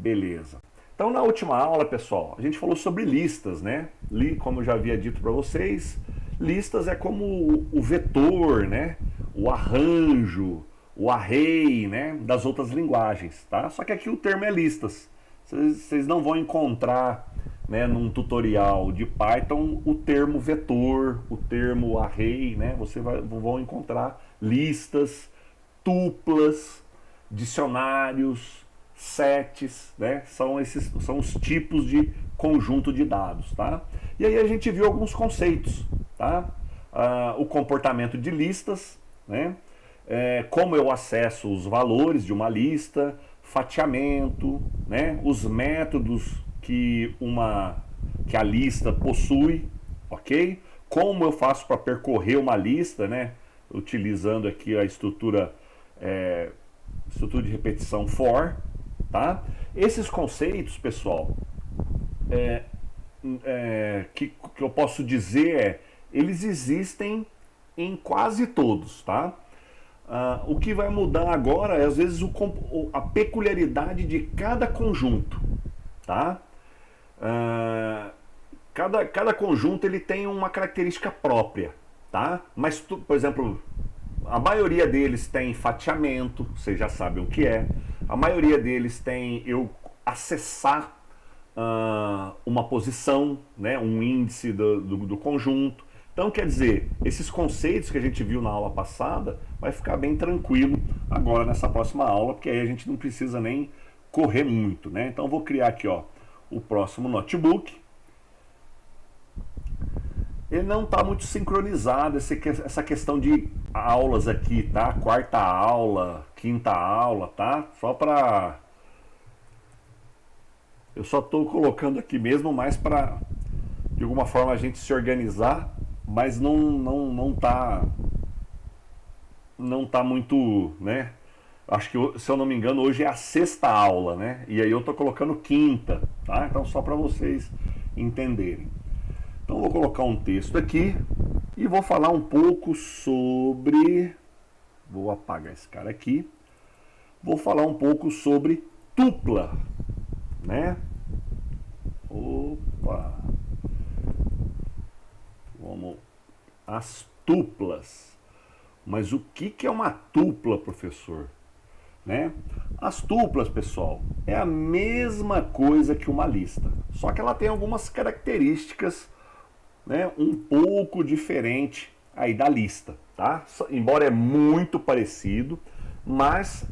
Beleza. Então, na última aula, pessoal, a gente falou sobre listas, né? Como eu já havia dito para vocês, listas é como o vetor, né? O arranjo, o array, né? Das outras linguagens, tá? Só que aqui o termo é listas. Vocês não vão encontrar, né, num tutorial de Python o termo vetor, o termo array, né? Vão encontrar listas, tuplas, dicionários, sets, né? São os tipos de conjunto de dados, tá? E aí a gente viu alguns conceitos, tá? O comportamento de listas, né? Como eu acesso os valores de uma lista, fatiamento, né? Os métodos que a lista possui, ok? Como eu faço para percorrer uma lista, né? Utilizando aqui a estrutura de repetição for, tá? Esses conceitos, pessoal, que eu posso dizer eles existem em quase todos, tá? O que vai mudar agora é às vezes a peculiaridade de cada conjunto, tá? Cada conjunto ele tem uma característica própria, tá? Mas, por exemplo, a maioria deles tem fatiamento, vocês já sabem o que é. A maioria deles tem eu acessar uma posição, né, um índice do conjunto. Então, quer dizer, esses conceitos que a gente viu na aula passada vai ficar bem tranquilo agora nessa próxima aula, porque aí a gente não precisa nem correr muito, né? Então, eu vou criar aqui, ó, o próximo notebook. Ele não está muito sincronizado, essa questão de aulas aqui, tá? Quarta aula, quinta aula, tá? Eu só estou colocando aqui mesmo mais para, de alguma forma, a gente se organizar, mas não tá muito, né? Acho que, se eu não me engano, hoje é a sexta aula, né? E aí eu estou colocando quinta, tá? Então, só para vocês entenderem. Então, vou colocar um texto aqui e vou falar um pouco sobre... Vou apagar esse cara aqui. Vou falar um pouco sobre tupla, né? Opa! Vamos... As tuplas. Mas o que é uma tupla, professor? Né? As tuplas, pessoal, é a mesma coisa que uma lista. Só que ela tem algumas características, né, um pouco diferente aí da lista, tá? Embora é muito parecido, mas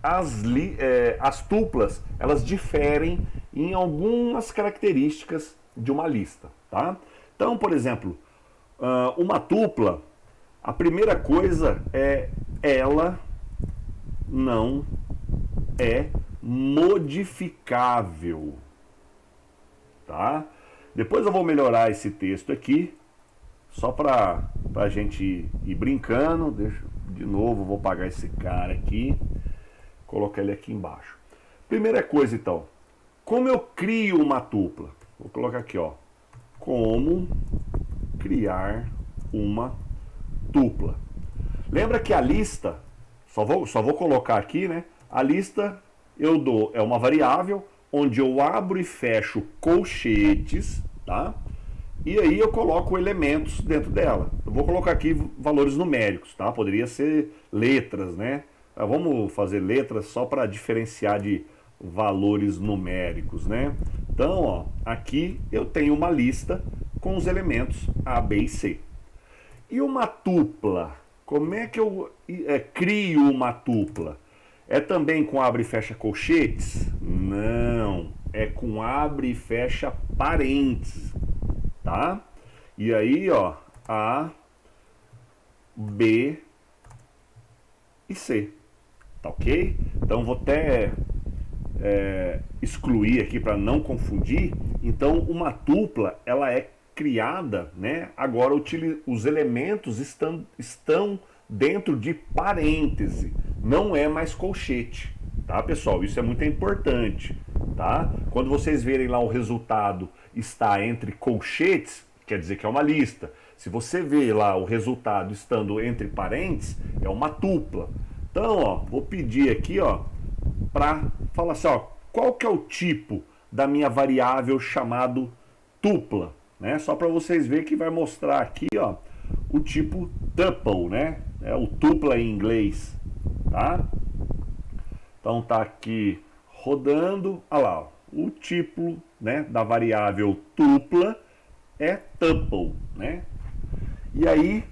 as tuplas, elas diferem em algumas características de uma lista, tá? Então, por exemplo, uma tupla, a primeira coisa é ela não é modificável, tá? Depois eu vou melhorar esse texto aqui, só para a gente ir brincando. De novo, vou apagar esse cara aqui, colocar ele aqui embaixo. Primeira coisa, então, como eu crio uma tupla? Vou colocar aqui, ó, como criar uma tupla. Lembra que a lista, só vou colocar aqui, né? A lista é uma variável onde eu abro e fecho colchetes, tá? E aí eu coloco elementos dentro dela. Eu vou colocar aqui valores numéricos, tá? Poderia ser letras, né? Vamos fazer letras só para diferenciar de valores numéricos, né? Então, ó, aqui eu tenho uma lista com os elementos A, B e C. E uma tupla? Como é que eu crio uma tupla? É também com abre e fecha colchetes? Não, é com abre e fecha parênteses, tá? E aí, ó, A, B e C, tá ok? Então vou até excluir aqui para não confundir. Então uma tupla, ela é criada, né? Agora os elementos estão dentro de parêntese, não é mais colchete, tá, pessoal? Isso é muito importante, tá? Quando vocês verem lá o resultado está entre colchetes, quer dizer que é uma lista. Se você vê lá o resultado estando entre parênteses, é uma tupla. Então, ó, vou pedir aqui, ó, para falar assim, ó, qual que é o tipo da minha variável chamado tupla, né? Só para vocês verem que vai mostrar aqui, ó, o tipo tuple, né? É o tupla em inglês, tá? Então tá aqui rodando, olha lá, ó, o tipo, né, da variável tupla é tuple, né? E aí,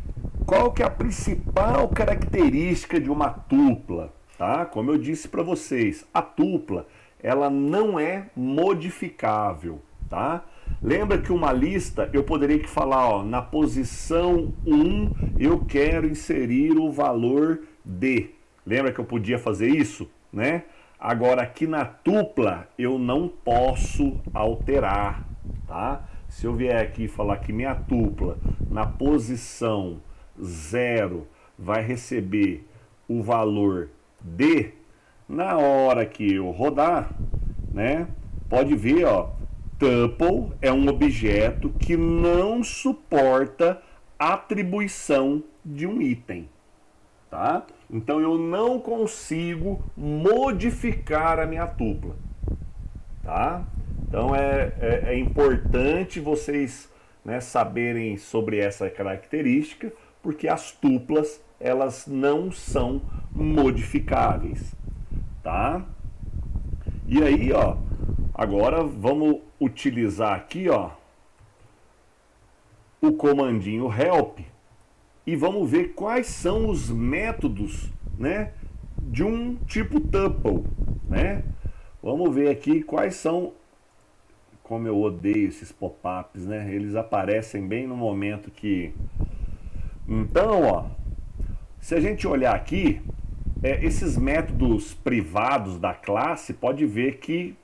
qual que é a principal característica de uma tupla, tá? Como eu disse para vocês, a tupla, ela não é modificável, tá? Lembra que uma lista, eu poderia que falar, ó, na posição 1, eu quero inserir o valor D. Lembra que eu podia fazer isso, né? Agora, aqui na tupla, eu não posso alterar, tá? Se eu vier aqui e falar que minha tupla, na posição 0, vai receber o valor D, na hora que eu rodar, né? Pode ver, ó, tuple é um objeto que não suporta atribuição de um item, tá? Então eu não consigo modificar a minha tupla, tá? Então é importante vocês, né, saberem sobre essa característica, porque as tuplas elas não são modificáveis, tá? E aí, ó, agora vamos utilizar aqui, ó, o comandinho help e vamos ver quais são os métodos, né, de um tipo tuple, né? Vamos ver aqui quais são. Como eu odeio esses pop-ups, né? Eles aparecem bem no momento que... Então, ó, se a gente olhar aqui, esses métodos privados da classe, pode ver que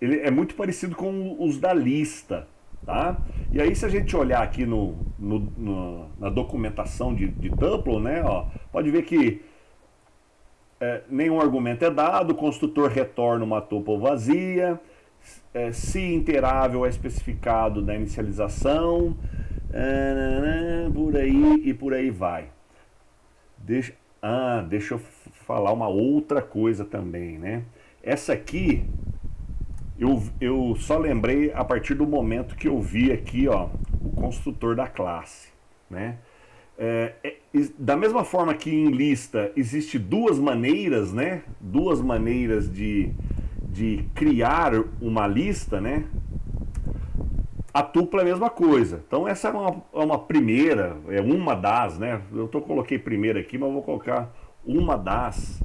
ele é muito parecido com os da lista, tá? E aí, se a gente olhar aqui na documentação de tuple, né, ó, pode ver que nenhum argumento é dado, o construtor retorna uma tuple vazia, se interável é especificado na inicialização, por aí e por aí vai. Deixa eu falar uma outra coisa também, né? Essa aqui eu só lembrei a partir do momento que eu vi aqui, ó, o construtor da classe, né? Da mesma forma que em lista existe duas maneiras, né? Duas maneiras de criar uma lista, né? A tupla é a mesma coisa. Então essa é uma primeira, é uma das, né? Coloquei primeira aqui, mas eu vou colocar uma das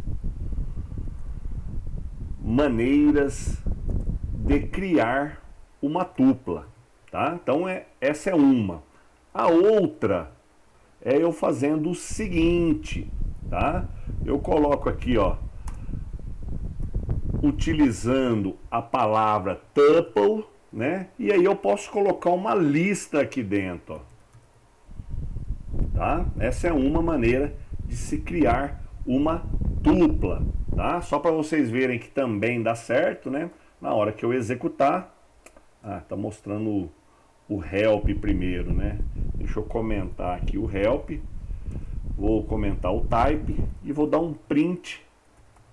maneiras de criar uma tupla, tá? Então essa é uma. A outra é eu fazendo o seguinte, tá? Eu coloco aqui, ó, utilizando a palavra tuple, né? E aí eu posso colocar uma lista aqui dentro, ó. Tá? Essa é uma maneira de se criar uma tupla, tá? Só para vocês verem que também dá certo, né? Na hora que eu executar, tá mostrando o help primeiro, né? Deixa eu comentar aqui o help, vou comentar o type e vou dar um print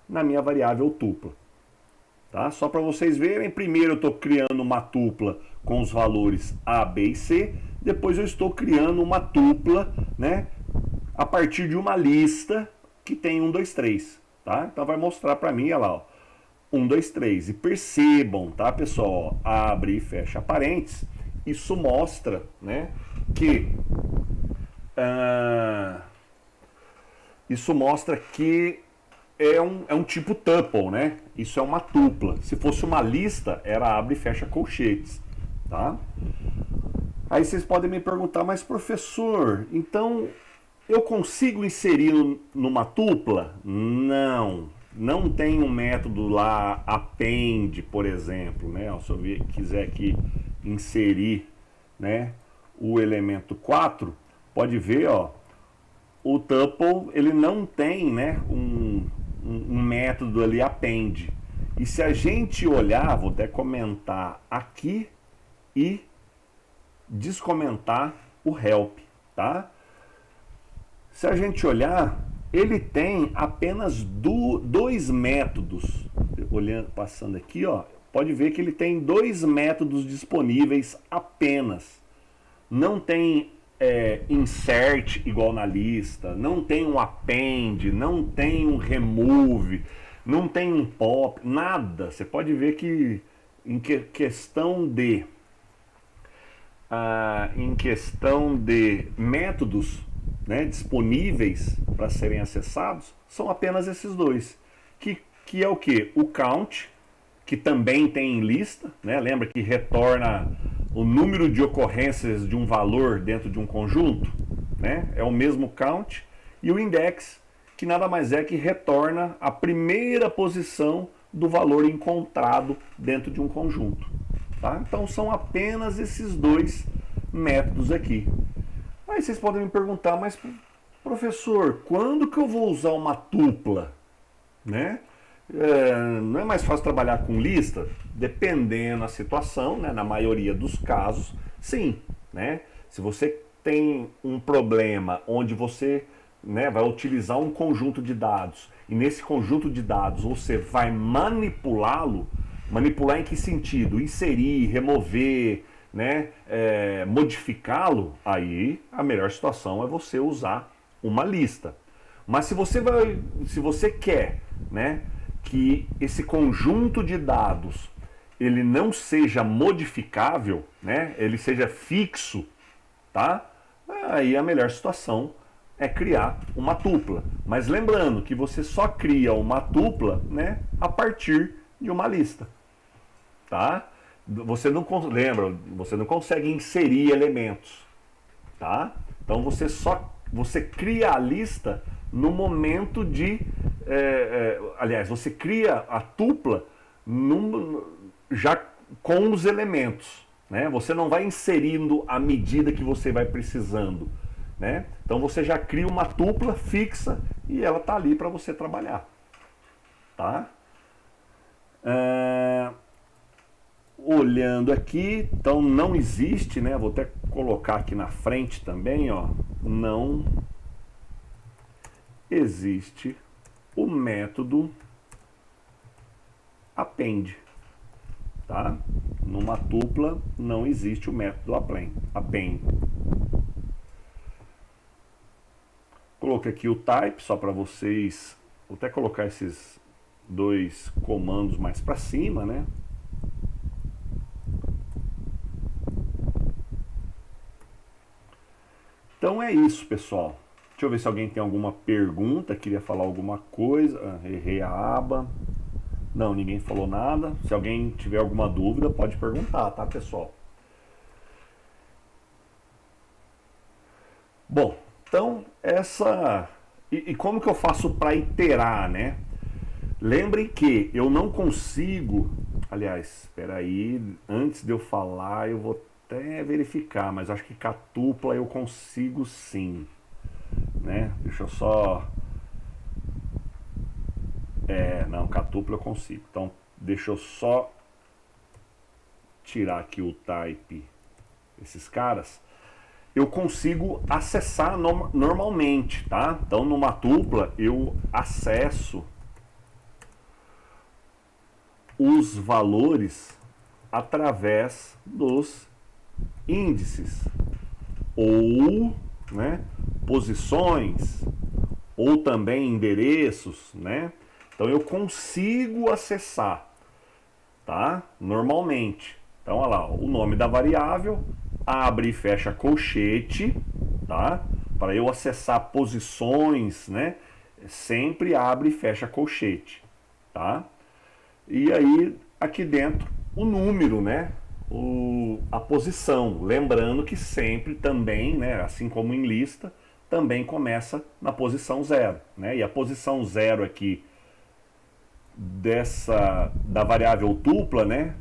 na minha variável tupla. Tá? Só para vocês verem, primeiro eu estou criando uma tupla com os valores A, B e C, depois eu estou criando uma tupla, né, a partir de uma lista que tem 1, 2, 3. Tá? Então vai mostrar para mim, olha lá, ó, 1, 2, 3. E percebam, tá, pessoal? Ó, abre e fecha parênteses. Isso mostra, né, que é um tipo tuple, né? Isso é uma tupla. Se fosse uma lista, era abre e fecha colchetes, tá? Aí vocês podem me perguntar, mas professor, então eu consigo inserir numa tupla? Não, não tem um método lá append, por exemplo, né? Se eu quiser aqui inserir, né, o elemento 4, pode ver, ó, o tuple ele não tem, né, um método ali append. E se a gente olhar, vou até comentar aqui e descomentar o help, tá? Se a gente olhar, ele tem apenas dois métodos. Olhando, passando aqui, ó, pode ver que ele tem dois métodos disponíveis apenas. Não tem insert igual na lista, não tem um append, não tem um remove, não tem um pop, nada. Você pode ver que em questão de métodos, né, disponíveis para serem acessados, são apenas esses dois, que é o que? O count, que também tem em lista, né? Lembra que retorna o número de ocorrências de um valor dentro de um conjunto, né? É o mesmo count, e o index, que nada mais é que retorna a primeira posição do valor encontrado dentro de um conjunto, tá? Então são apenas esses dois métodos aqui. Aí vocês podem me perguntar, mas professor, quando que eu vou usar uma tupla, né? Não é mais fácil trabalhar com lista? Dependendo da situação, né? Na maioria dos casos, sim, né? Se você tem um problema onde você, né, vai utilizar um conjunto de dados e nesse conjunto de dados você vai manipulá-lo, manipular em que sentido? Inserir, remover, né, modificá-lo, aí a melhor situação é você usar uma lista. Mas se você quer, né, que esse conjunto de dados ele não seja modificável, né, ele seja fixo, tá? Aí a melhor situação é criar uma tupla. Mas lembrando que você só cria uma tupla, né, a partir de uma lista, tá? Você não consegue inserir elementos, tá? Então você cria a lista no momento de aliás, você cria a tupla já com os elementos, né? Você não vai inserindo à medida que você vai precisando, né? Então você já cria uma tupla fixa e ela tá ali para você trabalhar, tá? Olhando aqui, então não existe, né? Vou até colocar aqui na frente também, ó. Não existe o método append, tá? Numa tupla não existe o método append. Coloquei aqui o type só para vocês, vou até colocar esses dois comandos mais para cima, né? Então é isso, pessoal. Deixa eu ver se alguém tem alguma pergunta, queria falar alguma coisa. Errei a aba. Não, ninguém falou nada. Se alguém tiver alguma dúvida, pode perguntar, tá, pessoal? Bom, então essa... E como que eu faço para iterar, né? Lembrem que eu não consigo... Aliás, espera aí, antes de eu falar, eu vou até verificar, mas acho que com a tupla eu consigo sim, né? Deixa eu só... não, com a tupla eu consigo. Então, deixa eu só tirar aqui o type, esses caras. Eu consigo acessar normalmente, tá? Então, numa tupla, eu acesso os valores através dos índices ou, né, posições ou também endereços, né? Então eu consigo acessar, tá? Normalmente. Então olha lá, o nome da variável, abre e fecha colchete, tá? Para eu acessar posições, né? Sempre abre e fecha colchete, tá? E aí aqui dentro o número, né? A posição, lembrando que sempre também, né, assim como em lista, também começa na posição 0, né? E a posição 0 aqui da variável tupla, né,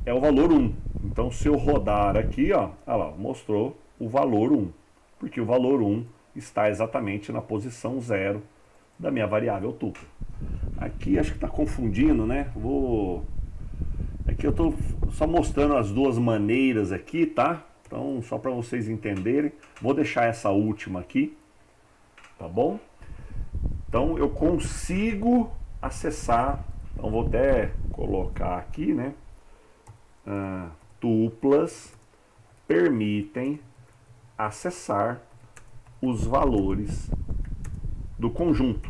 é o valor 1. Então se eu rodar aqui, ó, olha lá, mostrou o valor 1, porque o valor 1 está exatamente na posição 0 da minha variável tupla. Aqui acho que está confundindo, né? Aqui eu estou só mostrando as duas maneiras aqui, tá? Então, só para vocês entenderem. Vou deixar essa última aqui, tá bom? Então eu consigo acessar, então vou até colocar aqui, né? Tuplas permitem acessar os valores do conjunto,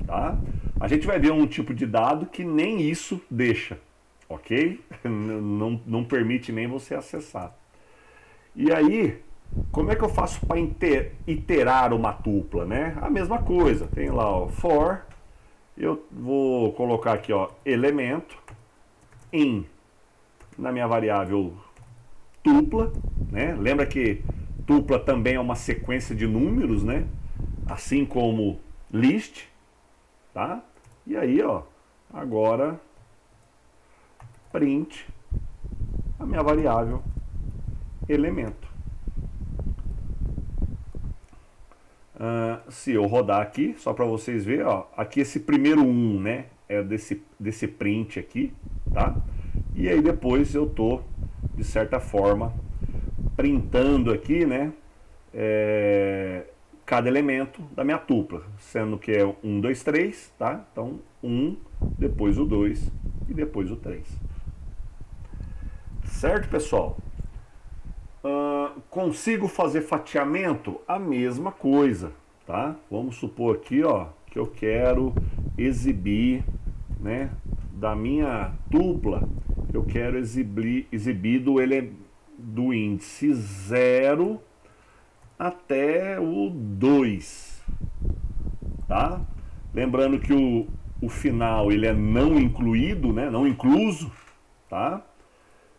tá? A gente vai ver um tipo de dado que nem isso deixa, ok? Não permite nem você acessar. E aí, como é que eu faço para iterar uma tupla, né? A mesma coisa, tem lá, ó, for, eu vou colocar aqui, ó, elemento in, na minha variável tupla, né? Lembra que tupla também é uma sequência de números, né? Assim como list, tá? E aí, ó, agora print a minha variável elemento. Se eu rodar aqui, só para vocês verem, ó, aqui esse primeiro 1, né, é desse print aqui, tá? E aí depois eu tô, de certa forma, printando aqui, né, cada elemento da minha tupla, sendo que é 1, 2, 3, tá? Então 1, depois o 2 e depois o 3. Certo, pessoal? Consigo fazer fatiamento? A mesma coisa, tá? Vamos supor aqui, ó, que eu quero exibir, né, da minha tupla, eu quero exibir do índice 0 até o 2, tá? Lembrando que o final ele é não incluído, né, não incluso, tá?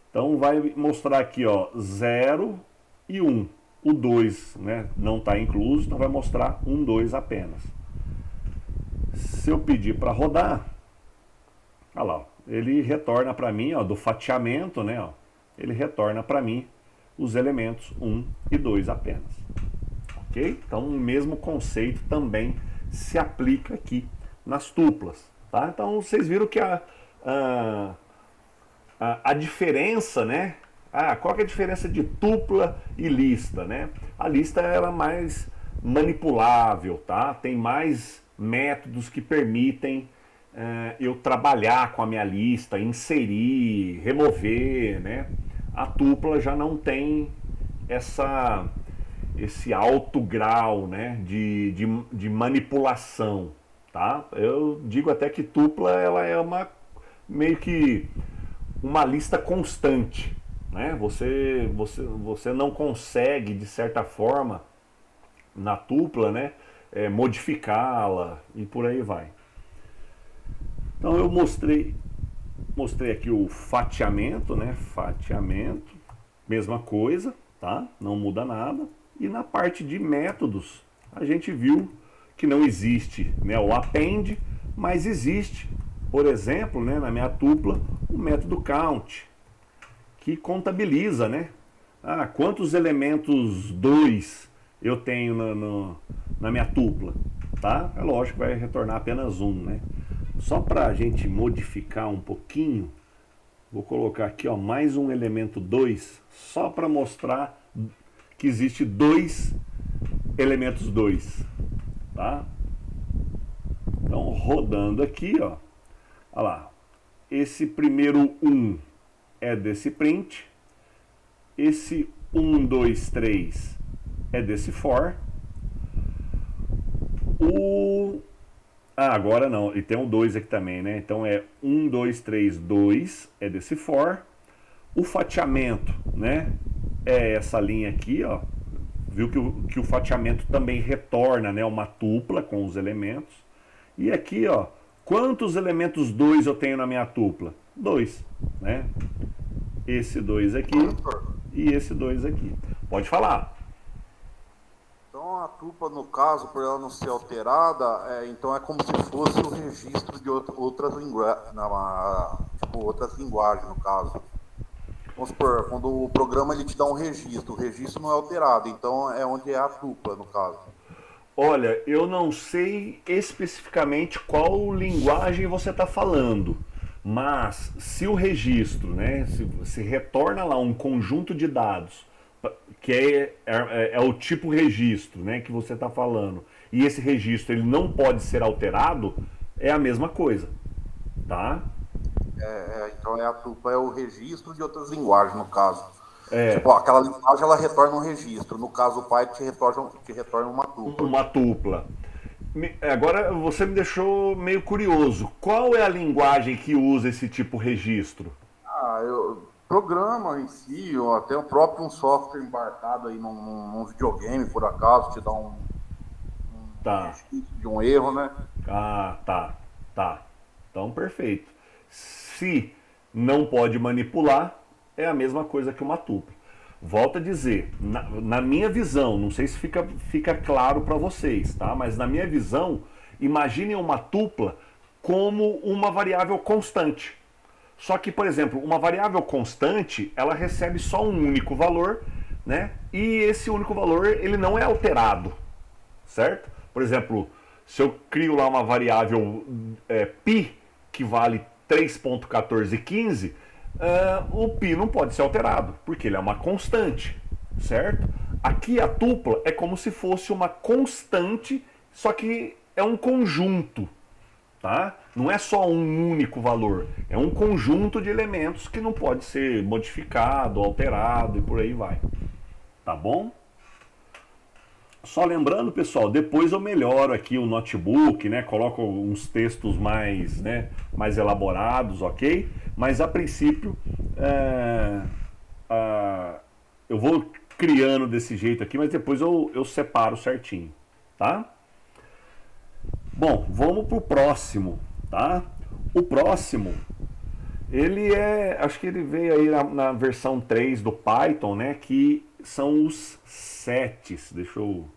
Então vai mostrar aqui, ó, 0 e 1. O 2, né, não está incluso, então vai mostrar 1, 2 apenas. Se eu pedir para rodar, olha lá, ó, ele retorna para mim, ó, do fatiamento, né, ó, ele retorna para mim os elementos 1 e 2 apenas. Ok? Então o mesmo conceito também se aplica aqui nas tuplas. Tá? Então vocês viram que a diferença, né? Qual que é a diferença de tupla e lista, né? A lista ela é mais manipulável, tá? Tem mais métodos que permitem eu trabalhar com a minha lista, inserir, remover, né? A tupla já não tem esse alto grau, né, de manipulação, tá? Eu digo até que tupla ela é meio que uma lista constante, né? Você não consegue, de certa forma, na tupla, né, modificá-la e por aí vai. Então eu mostrei aqui o fatiamento, né? Fatiamento, mesma coisa, tá? Não muda nada. E na parte de métodos, a gente viu que não existe, né, o append, mas existe, por exemplo, né, na minha tupla, o método count, que contabiliza, né? Quantos elementos 2 eu tenho na minha tupla, tá? É lógico que vai retornar apenas um, né? Só para a gente modificar um pouquinho, vou colocar aqui, ó, mais um elemento 2, só para mostrar que existe 2 elementos 2, tá? Então, rodando aqui, ó, olha lá, esse primeiro 1 é desse print, esse 1, 2, 3 é desse for, agora não, e tem um 2 aqui também, né? Então é 1, 2, 3, 2 é desse for, o fatiamento, né? É essa linha aqui, ó. Viu que o fatiamento também retorna, né, uma tupla com os elementos. E aqui, ó, quantos elementos 2 eu tenho na minha tupla? 2, né? Esse 2 aqui e esse 2 aqui. Pode falar. Então a tupla, no caso, por ela não ser alterada, então é como se fosse o registro de outras linguagens, no caso. Vamos supor, quando o programa ele te dá um registro, o registro não é alterado, então é onde é a tupla, no caso. Olha, eu não sei especificamente qual linguagem você está falando, mas se o registro, né, se retorna lá um conjunto de dados, que é o tipo registro, né, que você está falando, e esse registro ele não pode ser alterado, é a mesma coisa, tá? Então a tupla é o registro de outras linguagens, no caso. É. Tipo, aquela linguagem ela retorna um registro. No caso, o Python te retorna uma tupla. Uma tupla. Agora você me deixou meio curioso. Qual é a linguagem que usa esse tipo de registro? Programa em si, ou até o próprio software embarcado aí num videogame, por acaso, te dá Tá. de um erro, né? Ah, tá. Então, perfeito. Se não pode manipular, é a mesma coisa que uma tupla. Volto a dizer, na minha visão, não sei se fica claro para vocês, tá? Mas na minha visão, imaginem uma tupla como uma variável constante. Só que, por exemplo, uma variável constante, ela recebe só um único valor, né? E esse único valor, ele não é alterado, certo? Por exemplo, se eu crio lá uma variável π, que vale 3.1415, o π não pode ser alterado, porque ele é uma constante, certo? Aqui a tupla é como se fosse uma constante, só que é um conjunto, tá? Não é só um único valor, é um conjunto de elementos que não pode ser modificado, alterado e por aí vai. Tá bom? Só lembrando, pessoal, depois eu melhoro aqui o notebook, né? Coloco uns textos mais, né, mais elaborados, ok? Mas a princípio eu vou criando desse jeito aqui, mas depois eu separo certinho, tá? Bom, vamos pro próximo, tá? O próximo, ele acho que ele veio aí na versão 3 do Python, né? Que são os sets. Deixa eu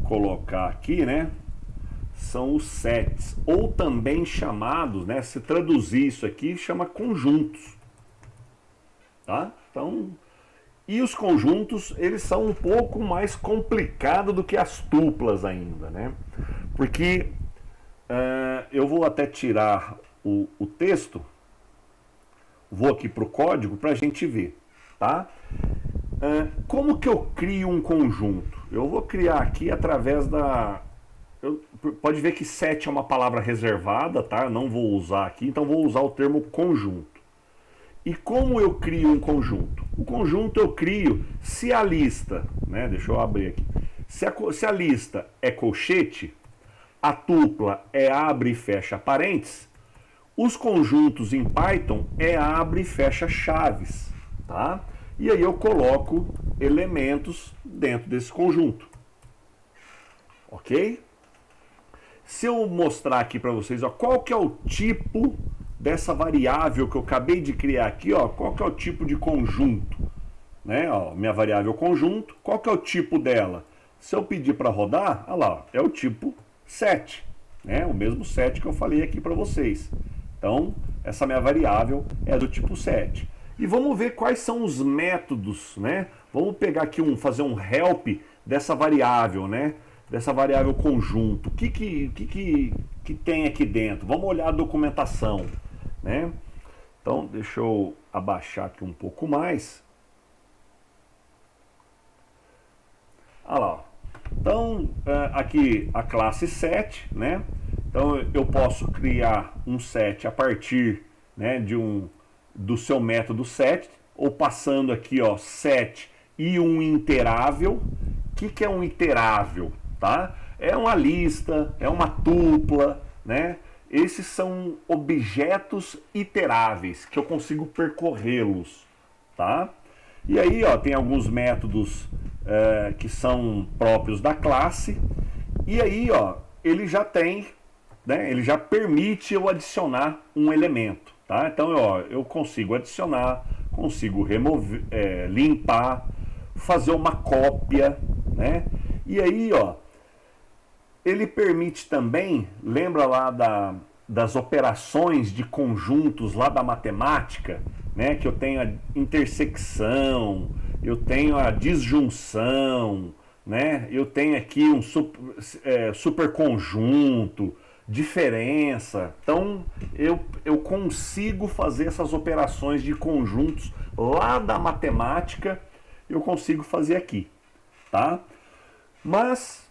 colocar aqui, né? São os sets, ou também chamados, né? Se traduzir isso aqui, chama conjuntos, tá? Então, e os conjuntos, eles são um pouco mais complicados do que as tuplas ainda, né? Porque eu vou até tirar o texto, vou aqui para o código para a gente ver, tá? Como que eu crio um conjunto? Eu vou criar aqui através pode ver que set é uma palavra reservada, tá? Eu não vou usar aqui, então vou usar o termo conjunto. E como eu crio um conjunto? O conjunto eu crio se a lista, né? Deixa eu abrir aqui. Se a lista é colchete, a tupla é abre e fecha parênteses, os conjuntos em Python é abre e fecha chaves, tá? E aí eu coloco elementos dentro desse conjunto. Ok? Se eu mostrar aqui para vocês, ó, qual que é o tipo dessa variável que eu acabei de criar aqui, ó, qual que é o tipo de conjunto, né? Ó, minha variável conjunto, qual que é o tipo dela? Se eu pedir para rodar, olha lá, é o tipo set, né? O mesmo set que eu falei aqui para vocês. Então, essa minha variável é do tipo set. E vamos ver quais são os métodos, né? Vamos pegar aqui fazer um help dessa variável, né? Dessa variável conjunto. O que tem aqui dentro? Vamos olhar a documentação, né? Então, deixa eu abaixar aqui um pouco mais. Olha lá. Então, aqui a classe set, né? Então, eu posso criar um set a partir, né, do seu método set, ou passando aqui, ó, set e um iterável. O que é um iterável? Tá? É uma lista, é uma tupla, né? Esses são objetos iteráveis que eu consigo percorrê-los, tá? E aí, ó, tem alguns métodos que são próprios da classe. E aí, ó, ele já tem, né? Ele já permite eu adicionar um elemento, tá? Então, ó, eu consigo adicionar, consigo remover, limpar, fazer uma cópia, né? E aí, ó, ele permite também, lembra lá das operações de conjuntos lá da matemática, né? Que eu tenho a intersecção, eu tenho a disjunção, né? Eu tenho aqui um superconjunto, diferença. Então, eu consigo fazer essas operações de conjuntos lá da matemática, eu consigo fazer aqui, tá? Mas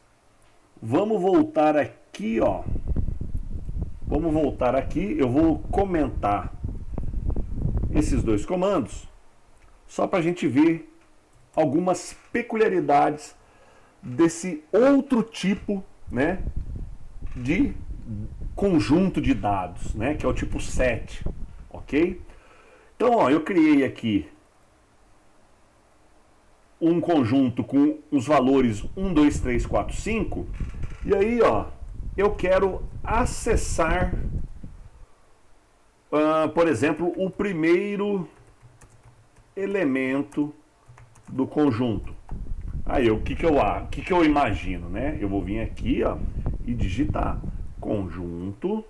Vamos voltar aqui, ó. Vamos voltar aqui, eu vou comentar esses dois comandos, só para a gente ver algumas peculiaridades desse outro tipo, né, de conjunto de dados, né, que é o tipo set, ok? Então, ó, eu criei aqui um conjunto com os valores 1, 2, 3, 4, 5, e aí, ó, eu quero acessar, por exemplo, o primeiro elemento do conjunto. Aí, o que que eu imagino, né? Eu vou vir aqui, ó, e digitar conjunto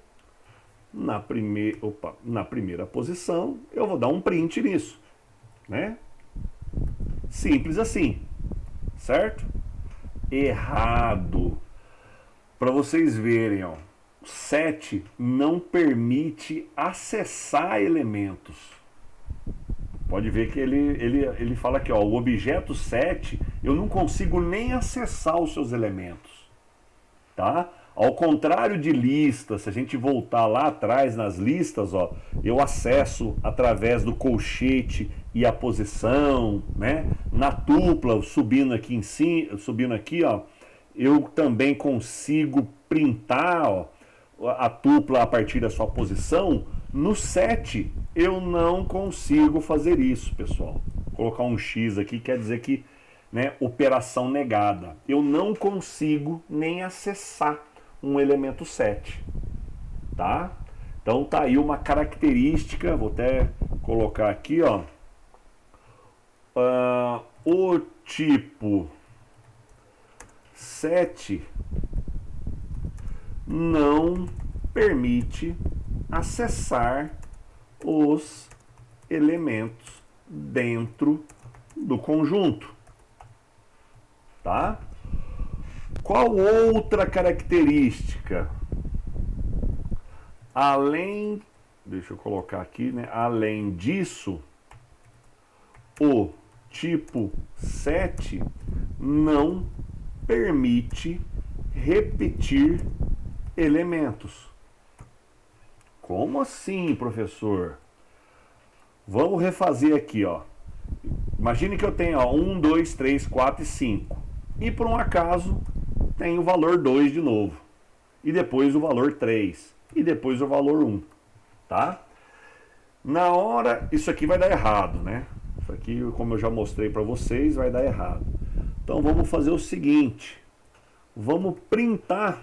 na primeira posição, eu vou dar um print nisso, né? Simples assim, certo? Errado. Para vocês verem, ó, o set não permite acessar elementos. Pode ver que ele fala aqui, ó, o objeto set, eu não consigo nem acessar os seus elementos, tá? Ao contrário de listas, se a gente voltar lá atrás nas listas, ó, eu acesso através do colchete e a posição, né? Na tupla, subindo aqui em cima, subindo aqui, ó, eu também consigo printar, ó, a tupla a partir da sua posição. No set eu não consigo fazer isso, pessoal. Vou colocar um X aqui, quer dizer que, né, operação negada. Eu não consigo nem acessar um elemento set, tá? Então tá aí uma característica, vou até colocar aqui, ó, o tipo set não permite acessar os elementos dentro do conjunto, tá? Qual outra característica? Além, deixa eu colocar aqui, né? Além disso, o tipo set não permite repetir elementos. Como assim, professor? Vamos refazer aqui, ó. Imagine que eu tenho, ó, 1, 2, 3, 4 e 5. E por um acaso tem o valor 2 de novo. E depois o valor 3. E depois o valor 1. Tá? Na hora, isso aqui vai dar errado, né? Isso aqui, como eu já mostrei para vocês, vai dar errado. Então vamos fazer o seguinte. Vamos printar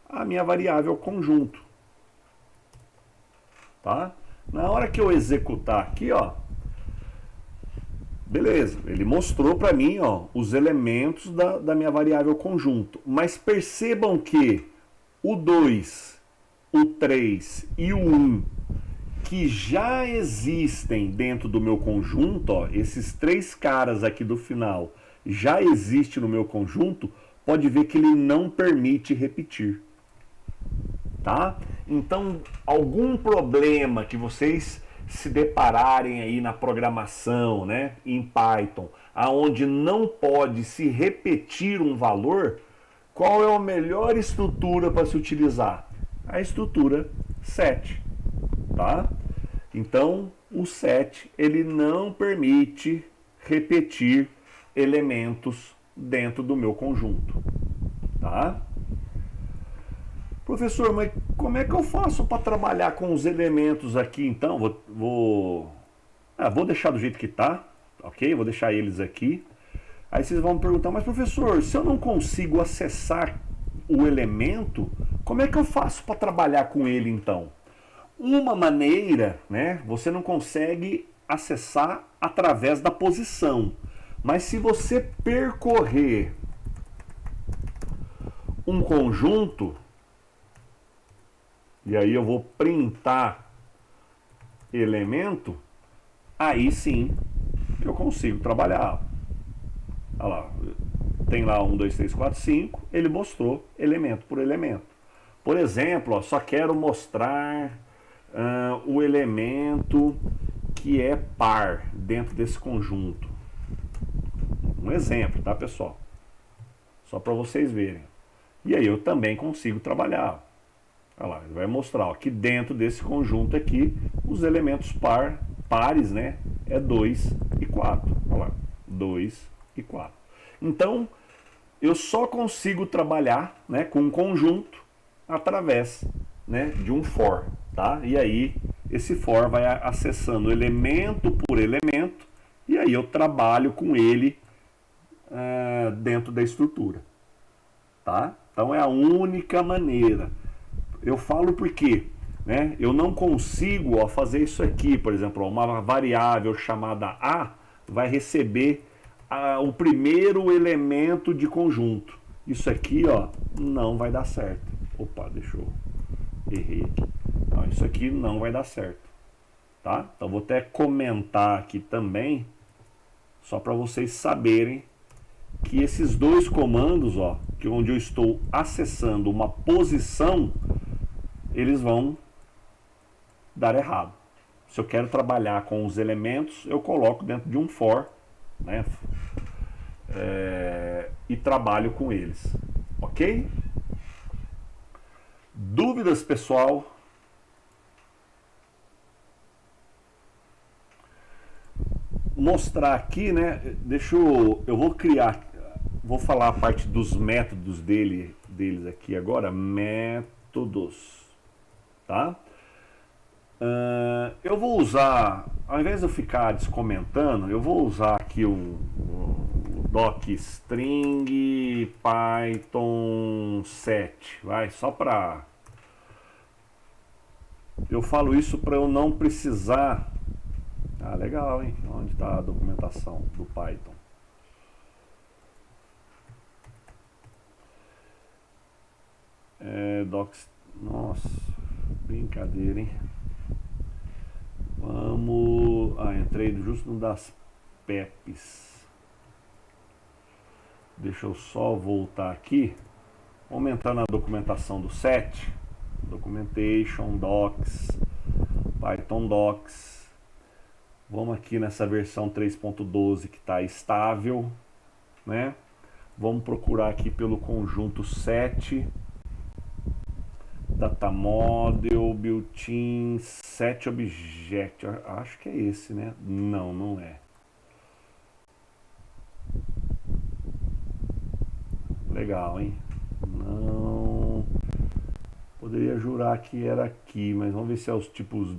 a minha variável conjunto. Tá? Na hora que eu executar aqui, ó, beleza, ele mostrou para mim, ó, os elementos da minha variável conjunto. Mas percebam que o 2, o 3 e o 1, que já existem dentro do meu conjunto, ó, esses três caras aqui do final já existem no meu conjunto, pode ver que ele não permite repetir. Tá? Então, algum problema que vocês se depararem aí na programação, né, em Python, aonde não pode se repetir um valor, qual é a melhor estrutura para se utilizar? A estrutura set, tá? Então, o set, ele não permite repetir elementos dentro do meu conjunto, tá? Professor, mas como é que eu faço para trabalhar com os elementos aqui, então? Vou deixar do jeito que está, ok? Vou deixar eles aqui. Aí vocês vão me perguntar, mas professor, se eu não consigo acessar o elemento, como é que eu faço para trabalhar com ele, então? Uma maneira, né? Você não consegue acessar através da posição. Mas se você percorrer um conjunto, e aí eu vou printar elemento, aí sim eu consigo trabalhar. Olha lá, tem lá 1, 2, 3, 4, 5, ele mostrou elemento por elemento. Por exemplo, ó, só quero mostrar o elemento que é par dentro desse conjunto. Um exemplo, tá, pessoal? Só para vocês verem. E aí eu também consigo trabalhar. Olha lá, ele vai mostrar ó, que dentro desse conjunto aqui, os elementos pares, né, é 2 e 4. Olha lá, 2 e 4. Então, eu só consigo trabalhar, né, com um conjunto através, né, de um for, tá? E aí, esse for vai acessando elemento por elemento, e aí eu trabalho com ele dentro da estrutura, tá? Então, é a única maneira. Eu falo porque, né, eu não consigo ó, fazer isso aqui, por exemplo, ó, uma variável chamada A vai receber o primeiro elemento de conjunto. Isso aqui ó, não vai dar certo. Opa, deixa eu... Errei aqui. Não, isso aqui não vai dar certo. Tá? Então vou até comentar aqui também, só para vocês saberem que esses dois comandos, ó, que onde eu estou acessando uma posição, eles vão dar errado. Se eu quero trabalhar com os elementos, eu coloco dentro de um for, né, e trabalho com eles. Ok? Dúvidas, pessoal? Mostrar aqui, né? Eu vou criar, vou falar a parte dos métodos deles aqui agora. Métodos. Tá? Eu vou usar, ao invés de eu ficar descomentando, eu vou usar aqui o docstring python 7, vai, só para... Eu falo isso para eu não precisar... Ah, legal, hein? Onde está a documentação do Python? Nossa, brincadeira, hein? Vamos... Ah, entrei justo no das PEPs. Deixa eu só voltar aqui. Aumentando a documentação do 7. Documentation, docs, Python docs. Vamos aqui nessa versão 3.12 que está estável, né? Vamos procurar aqui pelo conjunto 7. Data model, built-in, set object. Acho que é esse, né? Não, não é. Legal, hein? Não. Poderia jurar que era aqui, mas vamos ver se é os tipos.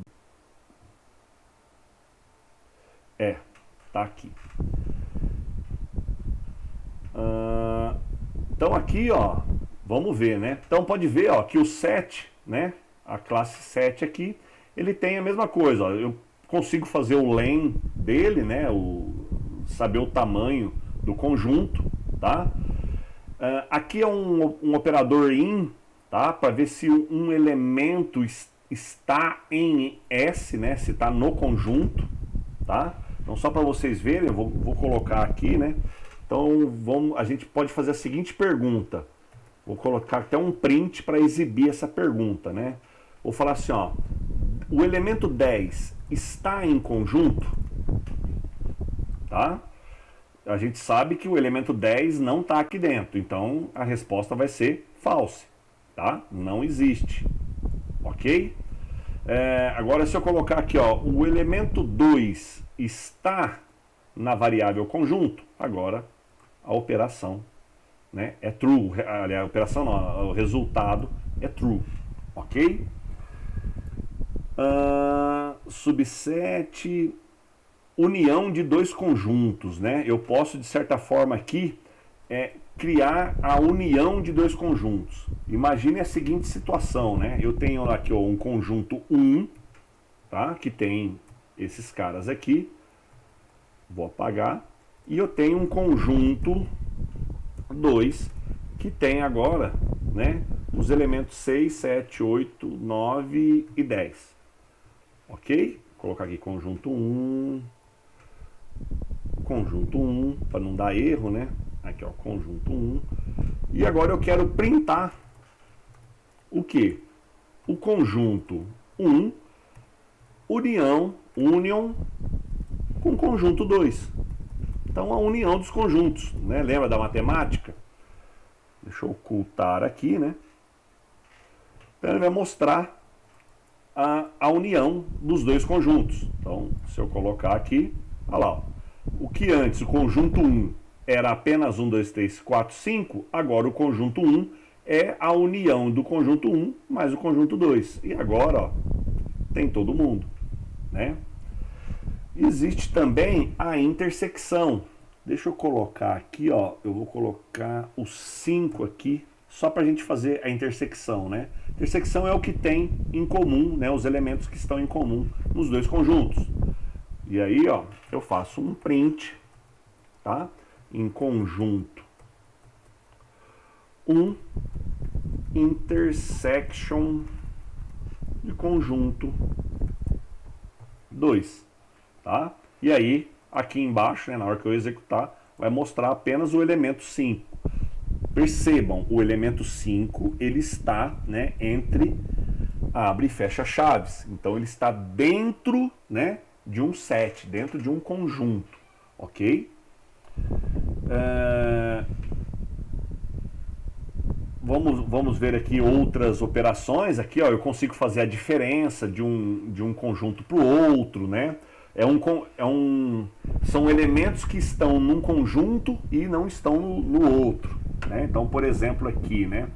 Tá aqui. Então aqui, ó, vamos ver, né? Então pode ver, ó, que o set, né? A classe set aqui, ele tem a mesma coisa, ó. Eu consigo fazer o len dele, né? Saber o tamanho do conjunto, tá? Aqui é um operador in, tá? Para ver se um elemento está em S, né? Se está no conjunto, tá? Então só para vocês verem, eu vou colocar aqui, né? Então a gente pode fazer a seguinte pergunta. Vou colocar até um print para exibir essa pergunta, né? Vou falar assim, ó, o elemento 10 está em conjunto? Tá? A gente sabe que o elemento 10 não está aqui dentro, então a resposta vai ser false, tá? Não existe, ok? Agora se eu colocar aqui, ó, o elemento 2 está na variável conjunto, agora a operação, né, é true. Aliás, a operação não, o resultado é true, ok? Subset, união de dois conjuntos, né? Eu posso de certa forma aqui criar a união de dois conjuntos. Imagine a seguinte situação, né? Eu tenho aqui ó, um conjunto 1, tá? Que tem esses caras aqui. Vou apagar. E eu tenho um conjunto 2 que tem agora, né, os elementos 6, 7, 8, 9 e 10. Ok? Vou colocar aqui conjunto 1, para não dar erro, né? Aqui ó, conjunto 1. E agora eu quero printar o que? O conjunto 1, union com conjunto 2. Então a união dos conjuntos, né? Lembra da matemática? Deixa eu ocultar aqui, né? Então ele vai mostrar a união dos dois conjuntos. Então, se eu colocar aqui, olha lá, ó. O que antes, o conjunto 1, era apenas 1, 2, 3, 4, 5, agora o conjunto 1 é a união do conjunto 1 mais o conjunto 2. E agora, ó, tem todo mundo, né? Existe também a intersecção. Deixa eu colocar aqui, ó, eu vou colocar o 5 aqui, só para a gente fazer a intersecção, né? Intersecção é o que tem em comum, né? Os elementos que estão em comum nos dois conjuntos. E aí, ó, eu faço um print, tá? Em conjunto 1, intersection de conjunto 2, tá? E aí, aqui embaixo, né, na hora que eu executar, vai mostrar apenas o elemento 5. Percebam, o elemento 5, ele está, né, entre abre e fecha chaves. Então, ele está dentro, né, de um set, dentro de um conjunto, ok? Vamos ver aqui outras operações. Aqui, ó, eu consigo fazer a diferença de um conjunto para o outro, né? São elementos que estão num conjunto e não estão no outro, né? Então, por exemplo, aqui, né?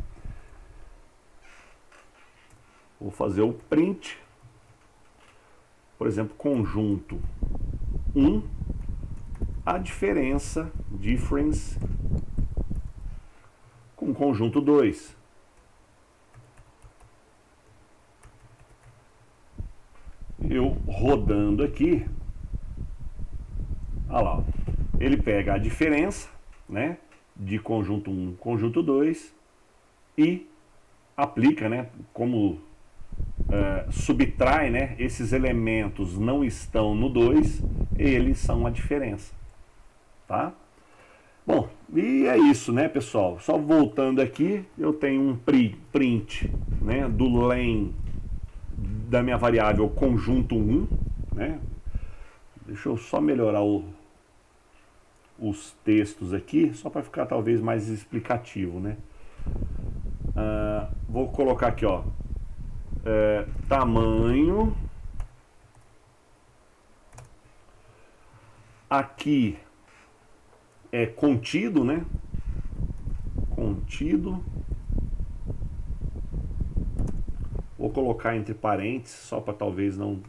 Vou fazer o print. Por exemplo, conjunto 1, a diferença, difference, com conjunto 2. Eu rodando aqui, olha lá, ele pega a diferença, né, de conjunto 1, conjunto 2 e aplica, né, como subtrai, né, esses elementos não estão no 2, eles são a diferença, tá? Bom, e é isso, né, pessoal? Só voltando aqui, eu tenho um print, né, do len da minha variável conjunto 1, né? Deixa eu só melhorar os textos aqui, só para ficar talvez mais explicativo, né? Vou colocar aqui, ó, tamanho, aqui é contido, né? Contido. Vou colocar entre parênteses, só para talvez não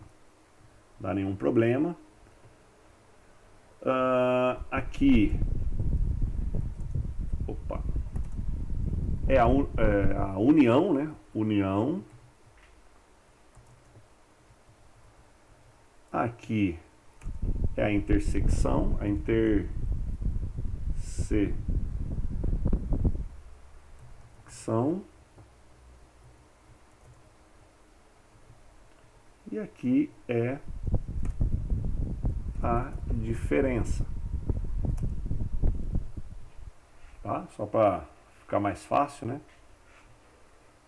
dar nenhum problema. Aqui, opa, é a união, né? União. Aqui é a intersecção, a intersecção. E aqui é a diferença. Tá? Só para ficar mais fácil, né?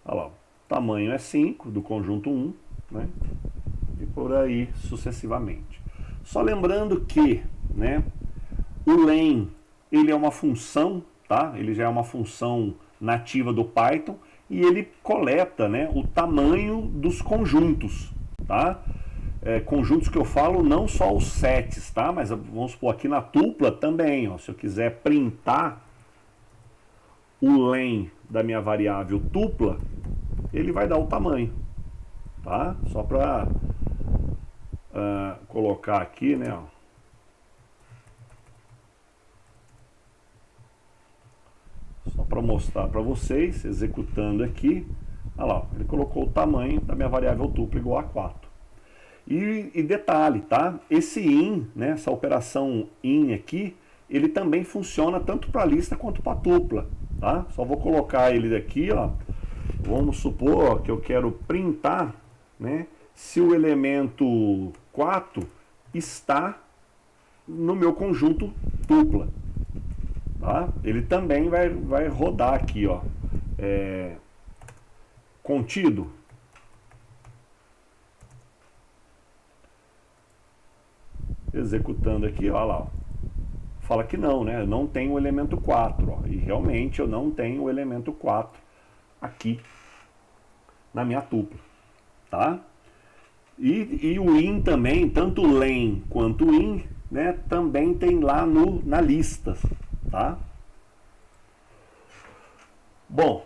Olha lá, o tamanho é 5 do conjunto 1, né? E por aí sucessivamente. Só lembrando que, né, o len, ele é uma função, tá? Ele já é uma função nativa do Python e ele coleta, né, o tamanho dos conjuntos, tá? Conjuntos que eu falo não só os sets, tá? Mas vamos supor aqui na tupla também, ó, se eu quiser printar o len da minha variável tupla, ele vai dar o tamanho, tá? Só para colocar aqui, né, ó. Só para mostrar para vocês, executando aqui, olha lá, ele colocou o tamanho da minha variável tupla igual a 4. E detalhe, tá? Esse in, né, essa operação in aqui, ele também funciona tanto para a lista quanto para a tupla, tá? Só vou colocar ele daqui, ó. Vamos supor que eu quero printar, né, se o elemento 4 está no meu conjunto tupla, tá? Ele também vai rodar aqui, ó, contido. Executando aqui, ó lá, ó. fala que não, né? Eu não tenho o elemento 4, ó, e realmente eu não tenho o elemento 4 aqui na minha tupla, tá? E o in também, tanto o len quanto o in, né, também tem lá na lista, tá? Bom,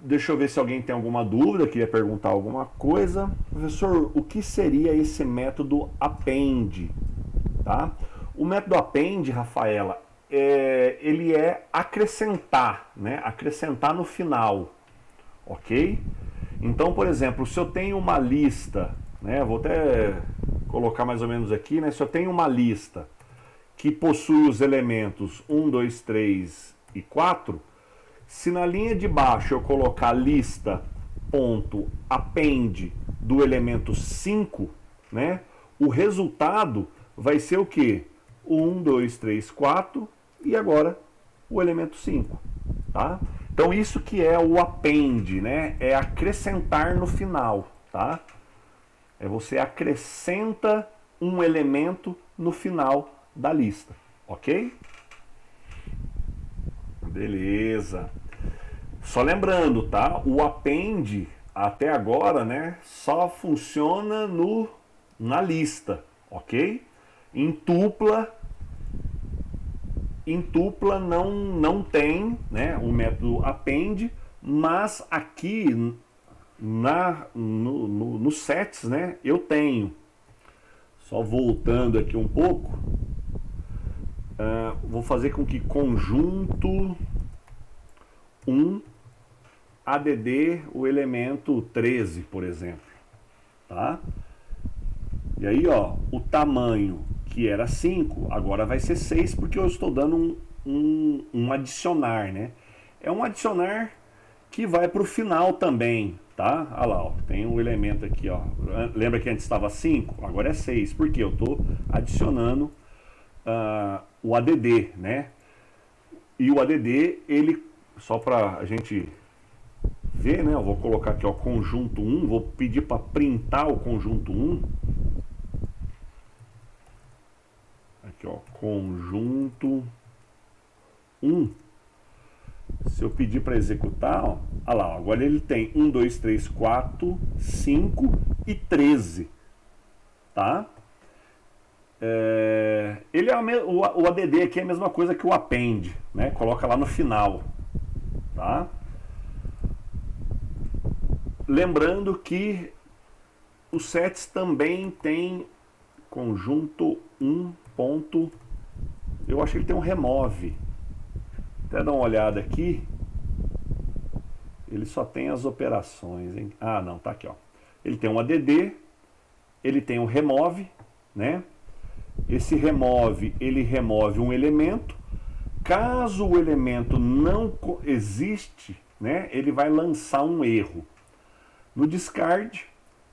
deixa eu ver se alguém tem alguma dúvida, queria perguntar alguma coisa. Professor, o que seria esse método append? Tá? O método append, Rafaela, ele é acrescentar, né? Acrescentar no final, ok? Então, por exemplo, se eu tenho uma lista, né? Vou até colocar mais ou menos aqui, né? Se eu tenho uma lista que possui os elementos 1, 2, 3 e 4, se na linha de baixo eu colocar lista.append do elemento 5, né? O resultado vai ser o quê? 1, 2, 3, 4 e agora o elemento 5, tá? Então isso que é o append, né? É acrescentar no final, tá? É você acrescenta um elemento no final da lista, ok? Beleza. Só lembrando, tá? O append até agora, né, só funciona na lista, ok? Em tupla não tem, né, o método append, mas aqui nos sets, né, eu tenho. Só voltando aqui um pouco, vou fazer com que conjunto 1 add o elemento 13, por exemplo, tá? E aí, ó, o tamanho que era 5, agora vai ser 6, porque eu estou dando um adicionar, né? É um adicionar que vai para o final também, tá? Olha lá, ó, tem um elemento aqui, ó. Lembra que antes estava 5? Agora é 6, porque eu estou adicionando o add, né? E o add, ele, só para a gente ver, né? Eu vou colocar aqui, ó, conjunto 1, vou pedir para printar o conjunto 1. Aqui, ó, conjunto 1. Se eu pedir para executar, ó, olha lá, agora ele tem 1, 2, 3, 4, 5 e 13, tá? Ele o add aqui é a mesma coisa que o append, né? Coloca lá no final, tá? Lembrando que os sets também tem conjunto 1 ponto, eu acho que ele tem um remove. Até dar uma olhada aqui. Ele só tem as operações, hein? Ah, não, tá aqui, ó. Ele tem um add, ele tem um remove, né? Esse remove, ele remove um elemento. Caso o elemento não existe, né, ele vai lançar um erro. No discard,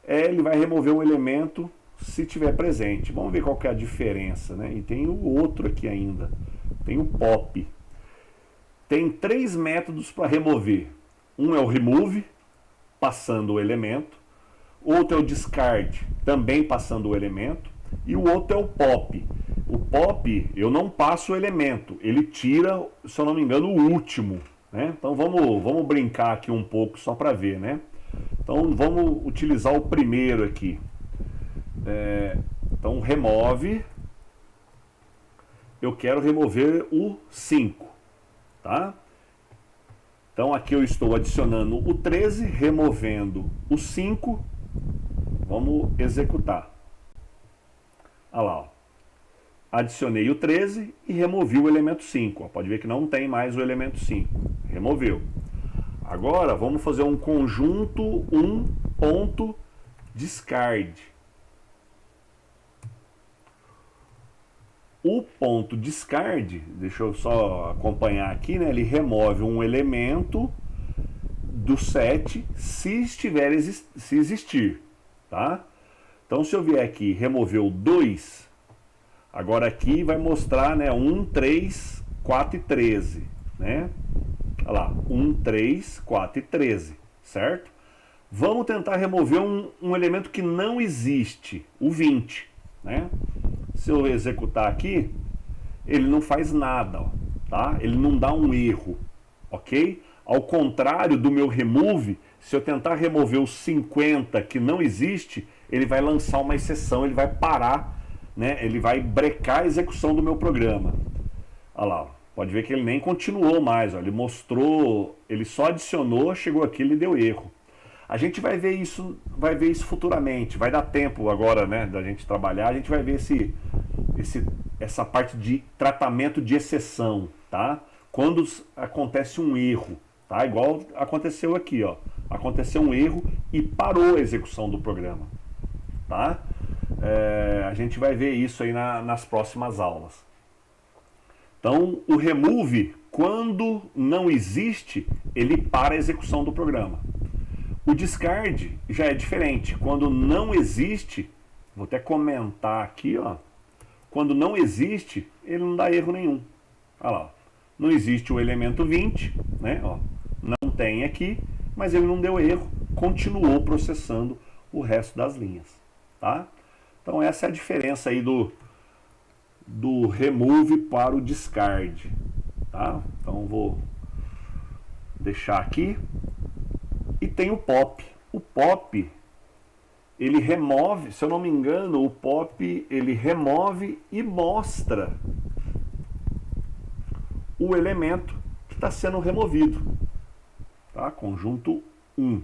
ele vai remover um elemento se tiver presente. Vamos ver qual que é a diferença, né? E tem o outro aqui ainda. Tem o pop. Tem 3 métodos para remover. Um é o remove, passando o elemento. Outro é o discard, também passando o elemento. E o outro é o pop. O pop, eu não passo o elemento. Ele tira, se eu não me engano, o último, né? Então vamos brincar aqui um pouco só para ver, né? Então vamos utilizar o primeiro aqui. Então remove. Eu quero remover o 5, tá? Então aqui eu estou adicionando o 13, removendo o 5. Vamos executar. Olha lá, ó. Adicionei o 13 e removi o elemento 5. Ó. Pode ver que não tem mais o elemento 5. Removeu. Agora vamos fazer um conjunto 1.discard. O ponto discard, deixa eu só acompanhar aqui, né? Ele remove um elemento do set se existir, tá? Então se eu vier aqui remover o 2, agora aqui vai mostrar, né, 1, 3, 4 e 13, né? Olha lá, 1, 3, 4 e 13, certo? Vamos tentar remover um elemento que não existe, o 20, né? Se eu executar aqui, ele não faz nada, ó, tá? Ele não dá um erro, ok? Ao contrário do meu remove, se eu tentar remover os 50 que não existe, ele vai lançar uma exceção, ele vai parar, né? Ele vai brecar a execução do meu programa. Olha lá, ó. Pode ver que ele nem continuou mais, ó. Ele mostrou, ele só adicionou, chegou aqui, ele deu erro. A gente vai ver isso futuramente, vai dar tempo agora, né, da gente trabalhar, a gente vai ver essa parte de tratamento de exceção, tá? Quando acontece um erro, tá? Igual aconteceu aqui, ó. Aconteceu um erro e parou a execução do programa, tá? A gente vai ver isso aí nas próximas aulas. Então, o remove, quando não existe, ele para a execução do programa. O discard já é diferente. Quando não existe, vou até comentar aqui, ó. Quando não existe, ele não dá erro nenhum. Olha lá, não existe o elemento 20, né? Ó, não tem aqui, mas ele não deu erro, continuou processando o resto das linhas, tá? Então essa é a diferença aí do remove para o discard, tá? Então vou deixar aqui. E tem o pop. O pop, ele remove, se eu não me engano, o pop ele remove e mostra o elemento que está sendo removido, tá? Conjunto 1.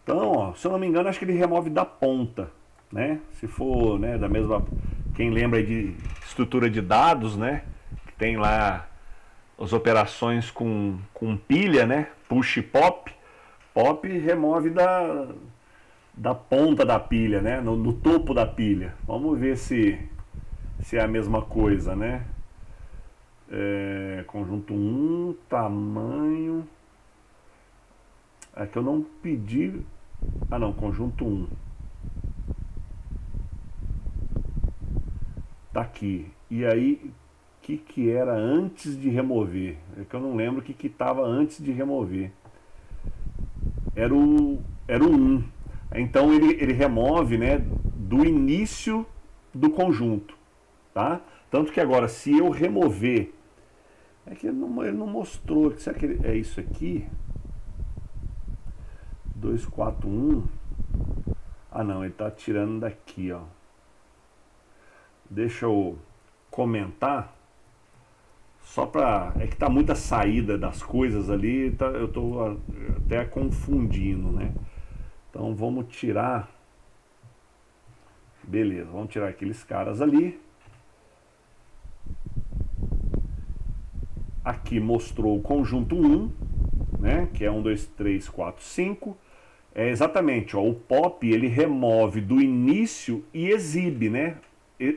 Então, ó, se eu não me engano, acho que ele remove da ponta, né? Se for, né, da mesma, quem lembra de estrutura de dados, né? Que tem lá as operações com pilha, né? Push e pop. Pop remove da ponta da pilha, né? No topo da pilha. Vamos ver se é a mesma coisa, né? Conjunto 1, tamanho. É que eu não pedi. Ah, não, conjunto 1. Tá aqui. E aí, o que era antes de remover? É que eu não lembro o que estava antes de remover. Era o 1. Então ele remove, né, do início do conjunto, tá? Tanto que agora, se eu remover, é que ele não mostrou. Será que é isso aqui? 241. Ah, não, ele está tirando daqui, ó. Deixa eu comentar. Só para... É que tá muita saída das coisas ali, eu estou até confundindo, né? Então vamos tirar... Beleza, vamos tirar aqueles caras ali. Aqui mostrou o conjunto 1, né? Que é 1, 2, 3, 4, 5. É exatamente, ó, o pop ele remove do início e exibe, né?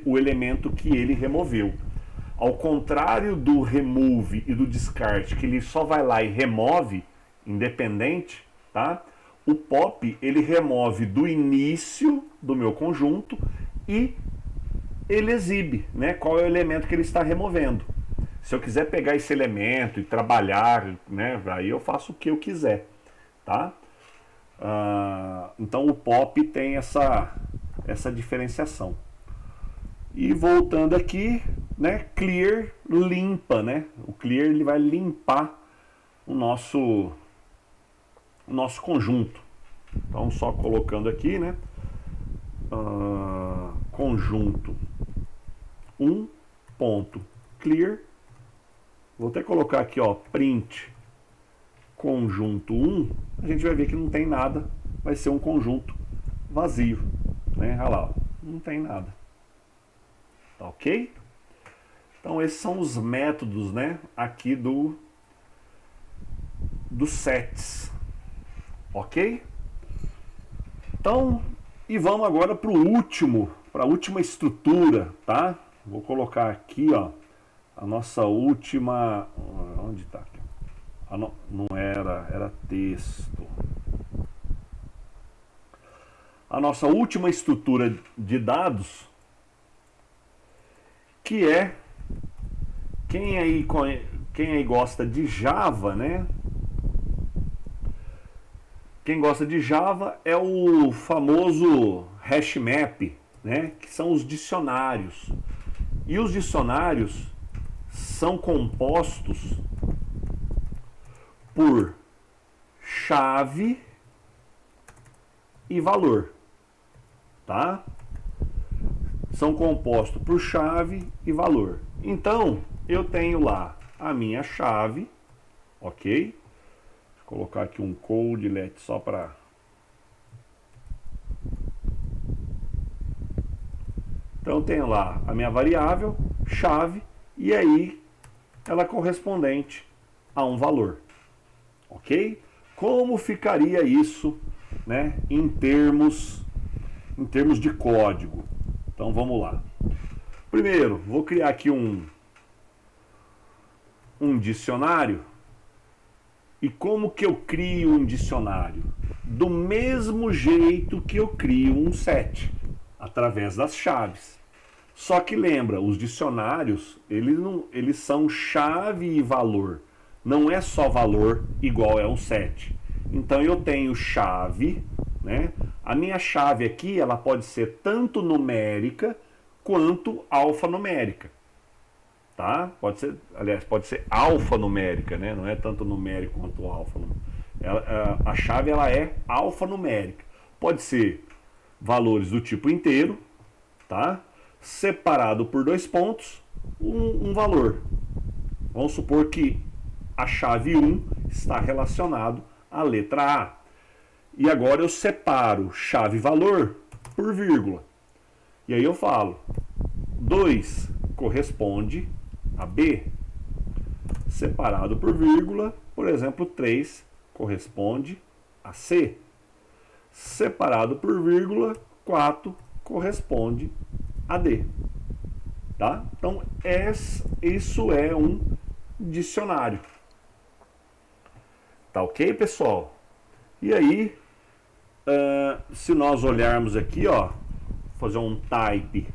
O elemento que ele removeu. Ao contrário do remove e do discard, que ele só vai lá e remove, independente, tá? O pop, ele remove do início do meu conjunto e ele exibe, né? Qual é o elemento que ele está removendo. Se eu quiser pegar esse elemento e trabalhar, né? Aí eu faço o que eu quiser, tá? Então o pop tem essa diferenciação. E voltando aqui, né, clear limpa, né? O clear ele vai limpar o nosso conjunto. Então só colocando aqui, né, conjunto 1 ponto clear. Vou até colocar aqui, ó, print conjunto 1. A gente vai ver que não tem nada, vai ser um conjunto vazio, né? Olha lá, ó, não tem nada. Tá ok? Então esses são os métodos, né, aqui dos sets, ok? Então, e vamos agora para a última estrutura, tá? Vou colocar aqui, ó, a nossa última, onde está? Não era texto. A nossa última estrutura de dados, que é, quem aí gosta de Java, né? Quem gosta de Java é o famoso hash map, né? Que são os dicionários. E os dicionários são compostos por chave e valor, tá? São compostos por chave e valor. Então, eu tenho lá a minha chave, ok? Vou colocar aqui um codelet só para... Então, eu tenho lá a minha variável, chave, e aí ela é correspondente a um valor, ok? Como ficaria isso, né, em termos de código? Então, vamos lá. Primeiro, vou criar aqui um dicionário. E como que eu crio um dicionário? Do mesmo jeito que eu crio um set, através das chaves. Só que lembra, os dicionários, eles são chave e valor. Não é só valor igual é um set. Então eu tenho chave, né? A minha chave aqui, ela pode ser tanto numérica quanto alfanumérica. Tá? Pode ser, aliás, pode ser alfanumérica, né? Não é tanto numérico quanto alfanumérico. A chave ela é alfanumérica. Pode ser valores do tipo inteiro, tá? Separado por 2 pontos, um valor. Vamos supor que a chave 1 está relacionado à letra A. E agora eu separo chave valor por vírgula. E aí eu falo, 2 corresponde a B, separado por vírgula, por exemplo, 3 corresponde a C, separado por vírgula, 4 corresponde a D. Tá? Então, isso é um dicionário. Tá ok, pessoal? E aí, se nós olharmos aqui, ó, fazer um type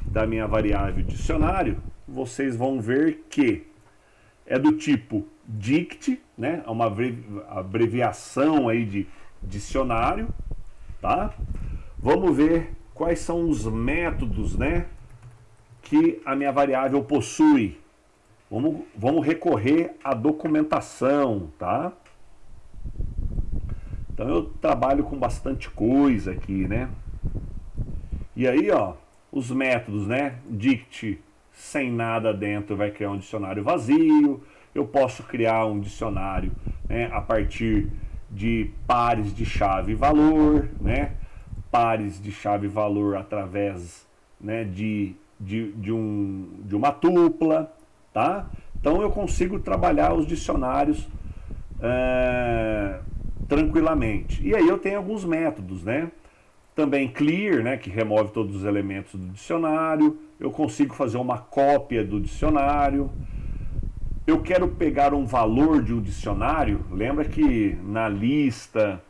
da minha variável dicionário, vocês vão ver que é do tipo dict, né? É uma abreviação aí de dicionário, tá? Vamos ver quais são os métodos, né, que a minha variável possui. Vamos recorrer à documentação, tá? Então eu trabalho com bastante coisa aqui, né? E aí, ó, os métodos, né? Dict sem nada dentro vai criar um dicionário vazio. Eu posso criar um dicionário, né, a partir de pares de chave e valor, né? Pares de chave e valor através, né, de uma tupla, tá? Então eu consigo trabalhar os dicionários tranquilamente. E aí eu tenho alguns métodos, né? Também clear, né, que remove todos os elementos do dicionário. Eu consigo fazer uma cópia do dicionário. Eu quero pegar um valor de um dicionário. Lembra que na lista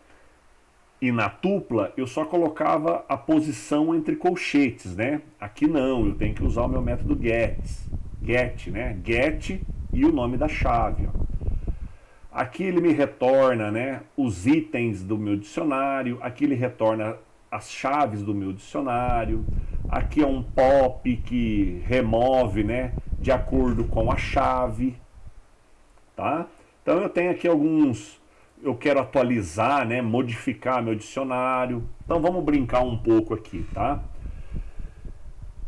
e na tupla eu só colocava a posição entre colchetes, né? Aqui não, eu tenho que usar o meu método get, né? Get e o nome da chave, ó. Aqui ele me retorna, né, os itens do meu dicionário. Aqui ele retorna as chaves do meu dicionário. Aqui é um pop que remove, né, de acordo com a chave, tá? Então eu tenho aqui alguns, eu quero atualizar, né, modificar meu dicionário. Então vamos brincar um pouco aqui, tá?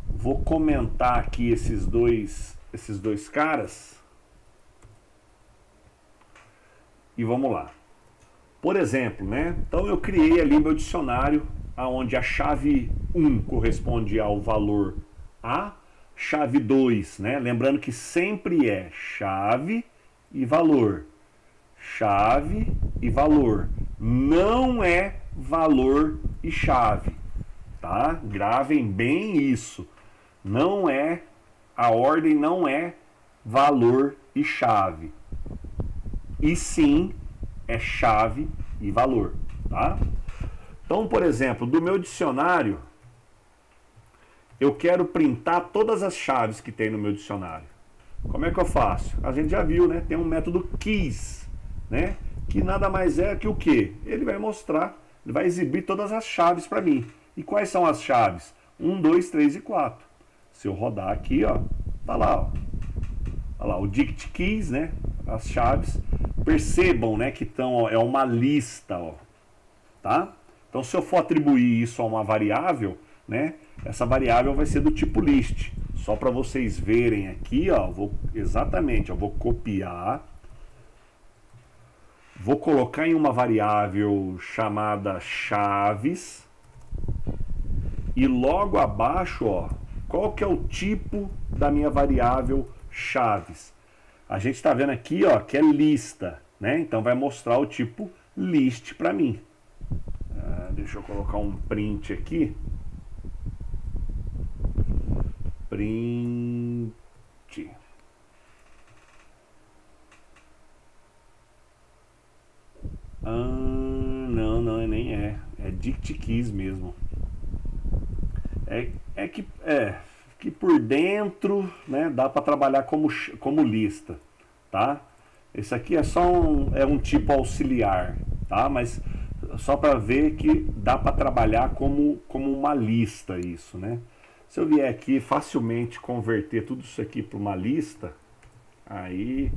Vou comentar aqui esses dois caras. E vamos lá. Por exemplo, né? Então eu criei ali meu dicionário, onde a chave 1 corresponde ao valor A, chave 2, né? Lembrando que sempre é chave e valor. Chave e valor. Não é valor e chave, tá? Gravem bem isso. Não é, a ordem não é valor e chave. E sim, é chave e valor, tá? Então, por exemplo, do meu dicionário, eu quero printar todas as chaves que tem no meu dicionário. Como é que eu faço? A gente já viu, né? Tem um método keys, né? Que nada mais é que o quê? Ele vai mostrar, ele vai exibir todas as chaves para mim. E quais são as chaves? 1, 2, 3 e 4. Se eu rodar aqui, ó, tá lá, ó. Olha lá, o dict keys, né? As chaves. Percebam, né, que é uma lista, ó, tá? Então, se eu for atribuir isso a uma variável, né, essa variável vai ser do tipo list. Só para vocês verem aqui, ó, exatamente, eu vou copiar, vou colocar em uma variável chamada chaves e logo abaixo, ó, qual que é o tipo da minha variável chaves? A gente está vendo aqui, ó, que é lista, né? Então vai mostrar o tipo list para mim. Deixa eu colocar um print aqui. Print. Não, nem é. É dict keys mesmo. Que por dentro, né, dá para trabalhar como lista, tá? Esse aqui é só um tipo auxiliar, tá? Mas só para ver que dá para trabalhar como uma lista isso, né? Se eu vier aqui facilmente converter tudo isso aqui para uma lista, aí...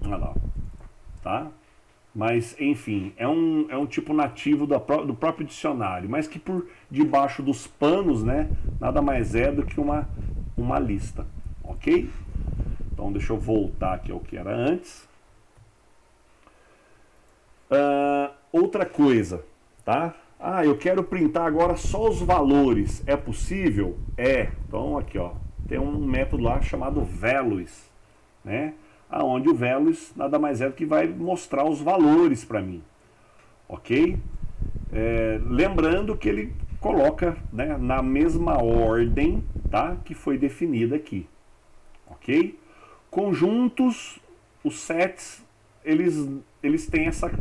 Olha lá, tá? Mas, enfim, é um tipo nativo do próprio dicionário, mas que por debaixo dos panos, né, nada mais é do que uma lista, ok? Então, deixa eu voltar aqui ao que era antes. Outra coisa, tá? Eu quero printar agora só os valores. É possível? É. Então, aqui, ó, tem um método lá chamado values, né? Aonde o values nada mais é do que vai mostrar os valores para mim, ok? Lembrando que ele coloca, né, na mesma ordem, tá, que foi definida aqui, ok? Conjuntos, os sets, eles têm essa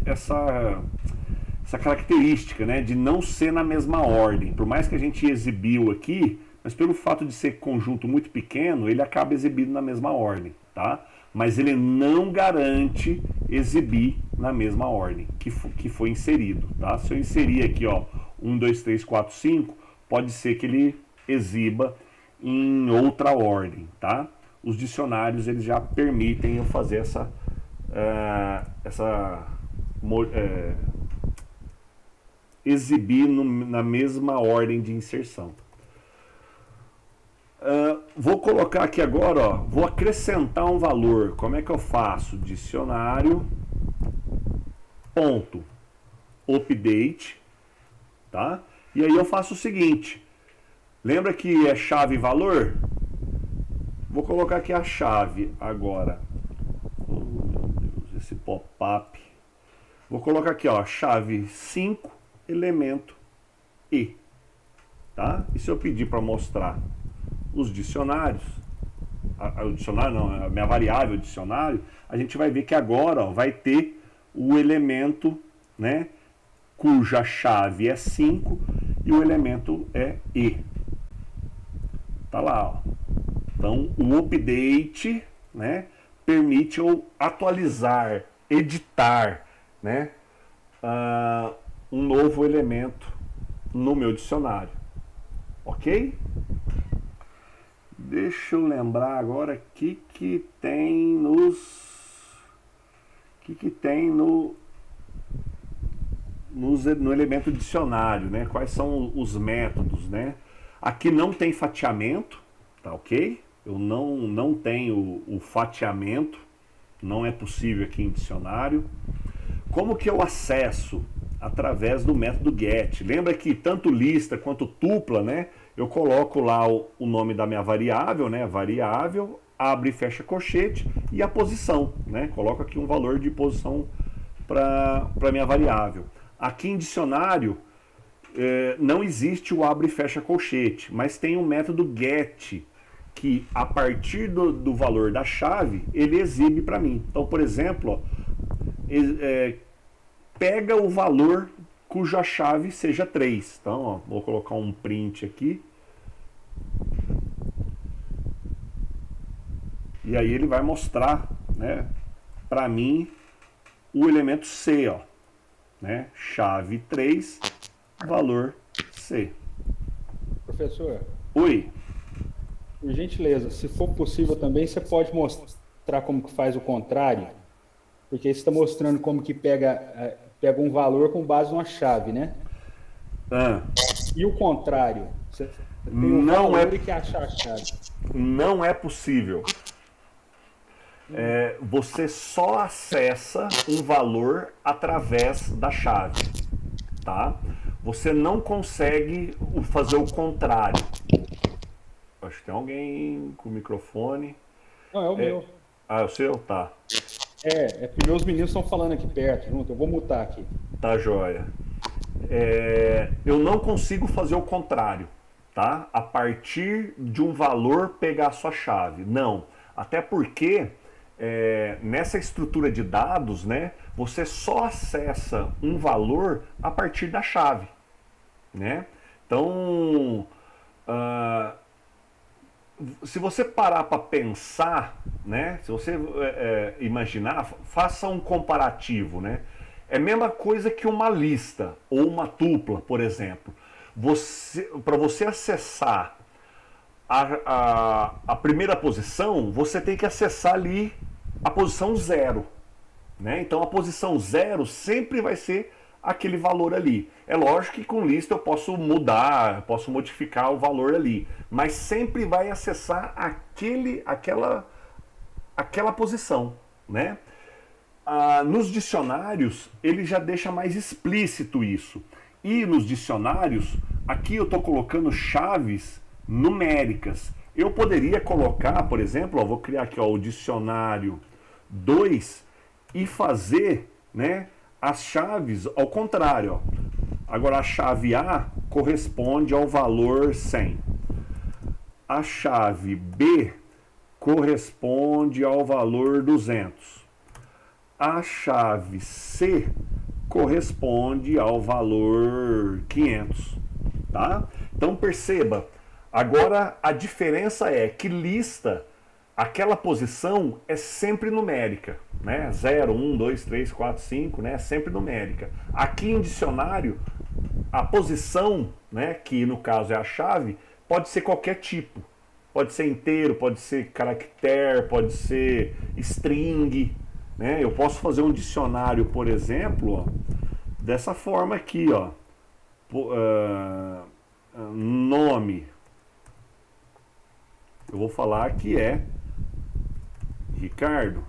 característica, né, de não ser na mesma ordem. Por mais que a gente exibiu aqui, mas pelo fato de ser conjunto muito pequeno, ele acaba exibido na mesma ordem, tá? Mas ele não garante exibir na mesma ordem que foi inserido, tá? Se eu inserir aqui, ó, 1, 2, 3, 4, 5, pode ser que ele exiba em outra ordem, tá? Os dicionários, eles já permitem eu fazer exibir na mesma ordem de inserção. Vou colocar aqui agora, ó, vou acrescentar um valor. Como é que eu faço? Dicionário ponto update, tá? E aí eu faço o seguinte. Lembra que é chave e valor? Vou colocar aqui a chave agora. Oh, meu Deus, esse pop-up. Vou colocar aqui, ó, chave 5, elemento E, tá? E se eu pedir para mostrar os dicionários, o dicionário não, a minha variável dicionário, a gente vai ver que agora, ó, vai ter o elemento, né, cuja chave é 5 e o elemento é E. Tá lá, ó. Então, o update, né, permite eu atualizar, editar, né, um novo elemento no meu dicionário. Ok? Deixa eu lembrar agora o que tem no elemento dicionário, né? Quais são os métodos, né? Aqui não tem fatiamento, tá ok? Eu não tenho o fatiamento, não é possível aqui em dicionário. Como que eu acesso? Através do método get. Lembra que tanto lista quanto tupla, né? Eu coloco lá o nome da minha variável, né? Variável, abre e fecha colchete e a posição, né? Coloco aqui um valor de posição para minha variável. Aqui em dicionário não existe o abre e fecha colchete, mas tem um método get que a partir do valor da chave ele exibe para mim. Então, por exemplo, ó, pega o valor cuja chave seja 3. Então, ó, vou colocar um print aqui. E aí ele vai mostrar, né, para mim o elemento C, ó, né, chave 3, valor ser. Professor, Oi. por gentileza, se for possível também, você pode mostrar como que faz o contrário, porque você está mostrando como que pega um valor com base numa chave, né? Ah, E o contrário, você tem o não valor é, e quer achar a chave. não é possível. Você só acessa um valor através da chave, tá? Você não consegue fazer o contrário. Acho que tem alguém com o microfone. Não, é o meu. Ah, é o seu? Tá. É porque meus meninos estão falando aqui perto, junto. Eu vou mutar aqui. Tá joia. Eu não consigo fazer o contrário, tá? A partir de um valor pegar a sua chave. Não. Até porque nessa estrutura de dados, né, você só acessa um valor a partir da chave, né? Então, se você parar para pensar, né? Se você imaginar, faça um comparativo, né? É a mesma coisa que uma lista ou uma tupla, por exemplo. Para você acessar a primeira posição, você tem que acessar ali a posição 0, né? Então a posição 0 sempre vai ser aquele valor ali. É lógico que com lista eu posso mudar, posso modificar o valor ali, mas sempre vai acessar aquela posição, né? Nos dicionários ele já deixa mais explícito isso. E nos dicionários, aqui eu estou colocando chaves numéricas. Eu poderia colocar, por exemplo, vou criar aqui o dicionário 2 e fazer, né, as chaves ao contrário. Agora a chave A corresponde ao valor 100. A chave B corresponde ao valor 200. A chave C corresponde ao valor 500, tá? Então perceba, agora a diferença é que lista, aquela posição é sempre numérica, né? 0, 1, 2, 3, 4, 5, né? É sempre numérica. Aqui em dicionário, a posição, né, que no caso é a chave, pode ser qualquer tipo. Pode ser inteiro, pode ser caractere, pode ser string, né? Eu posso fazer um dicionário, por exemplo, dessa forma aqui, ó. Nome. Eu vou falar que é Ricardo.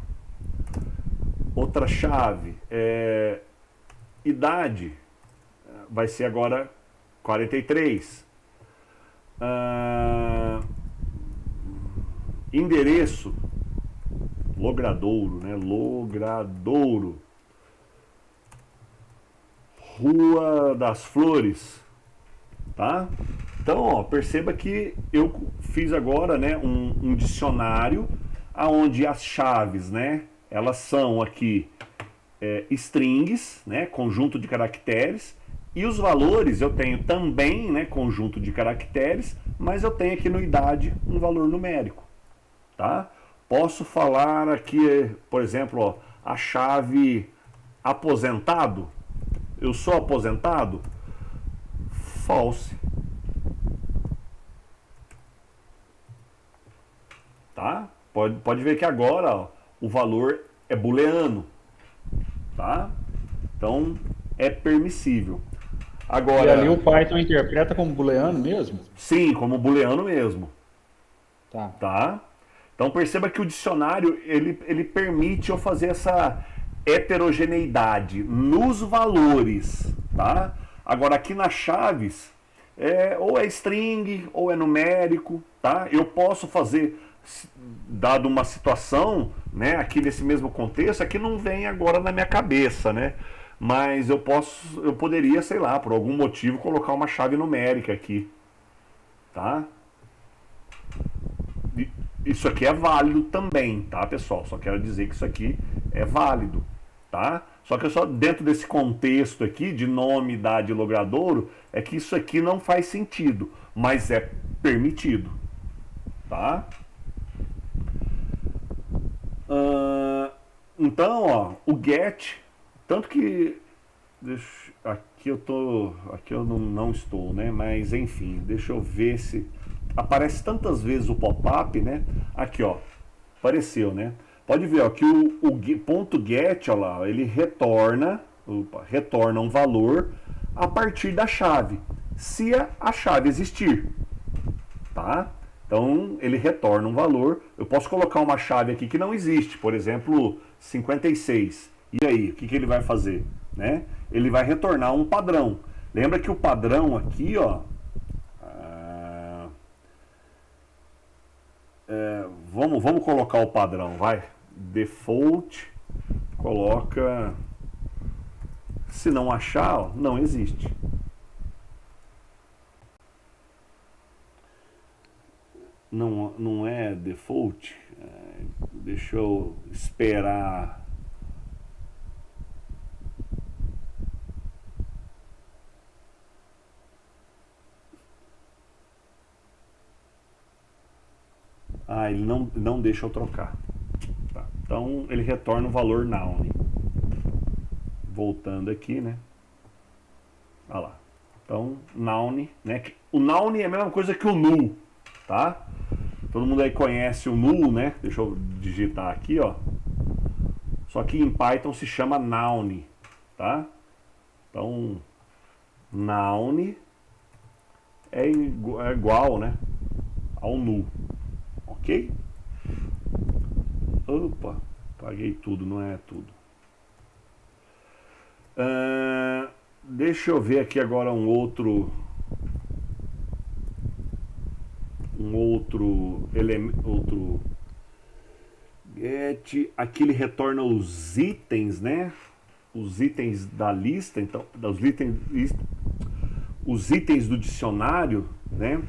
Outra chave é idade. Vai ser agora 43. Endereço. Logradouro, né? Logradouro. Rua das Flores, tá? Então, ó, perceba que eu fiz agora, né, um dicionário aonde as chaves, né, elas são aqui strings, né, conjunto de caracteres, e os valores eu tenho também, né, conjunto de caracteres, mas eu tenho aqui no idade um valor numérico, tá? Posso falar aqui, por exemplo, ó, a chave aposentado. Eu sou aposentado? False. Tá? Pode ver que agora, ó, o valor é booleano. Tá? Então é permissível. Agora, E ali o Python interpreta como booleano mesmo? sim, como booleano mesmo. Tá. Tá? Então perceba que o dicionário ele permite eu fazer essa heterogeneidade nos valores, tá? Agora aqui nas chaves ou é string ou é numérico, tá? Eu posso fazer, dado uma situação, né? Aqui nesse mesmo contexto, aqui não vem agora na minha cabeça, né? Mas eu poderia, sei lá, por algum motivo colocar uma chave numérica aqui, tá? Isso aqui é válido também, tá, pessoal? Só quero dizer que isso aqui é válido, tá? Só que só dentro desse contexto aqui de nome, idade e logradouro, é que isso aqui não faz sentido, mas é permitido, tá? Então, ó, o get, tanto que Aqui eu não estou, né? Mas enfim, deixa eu ver se aparece tantas vezes o pop-up, né? Aqui, ó, apareceu, né? Pode ver, ó, que o ponto get, ó lá, ele retorna um valor a partir da chave, se a chave existir, tá? Então ele retorna um valor. Eu posso colocar uma chave aqui que não existe, por exemplo, 56. E aí, o que ele vai fazer? Né? Ele vai retornar um padrão. Lembra que o padrão aqui, ó, vamos colocar o padrão, vai. Default, coloca. Se não achar, ó, não existe. Não é default. Deixa eu esperar. Ele não deixa eu trocar. Tá. Então ele retorna o valor noun. Voltando aqui, né? Olha lá. Então, noun, né? O noun é a mesma coisa que o null, tá? Todo mundo aí conhece o null, né? Deixa eu digitar aqui, ó. Só que em Python se chama noun, tá? Então, noun é igual, né, ao null. Ok? Opa, paguei tudo, não é tudo. Deixa eu ver aqui agora um outro elemento, get. Aqui ele retorna os itens, né? Os itens da lista, então, os itens do dicionário, né?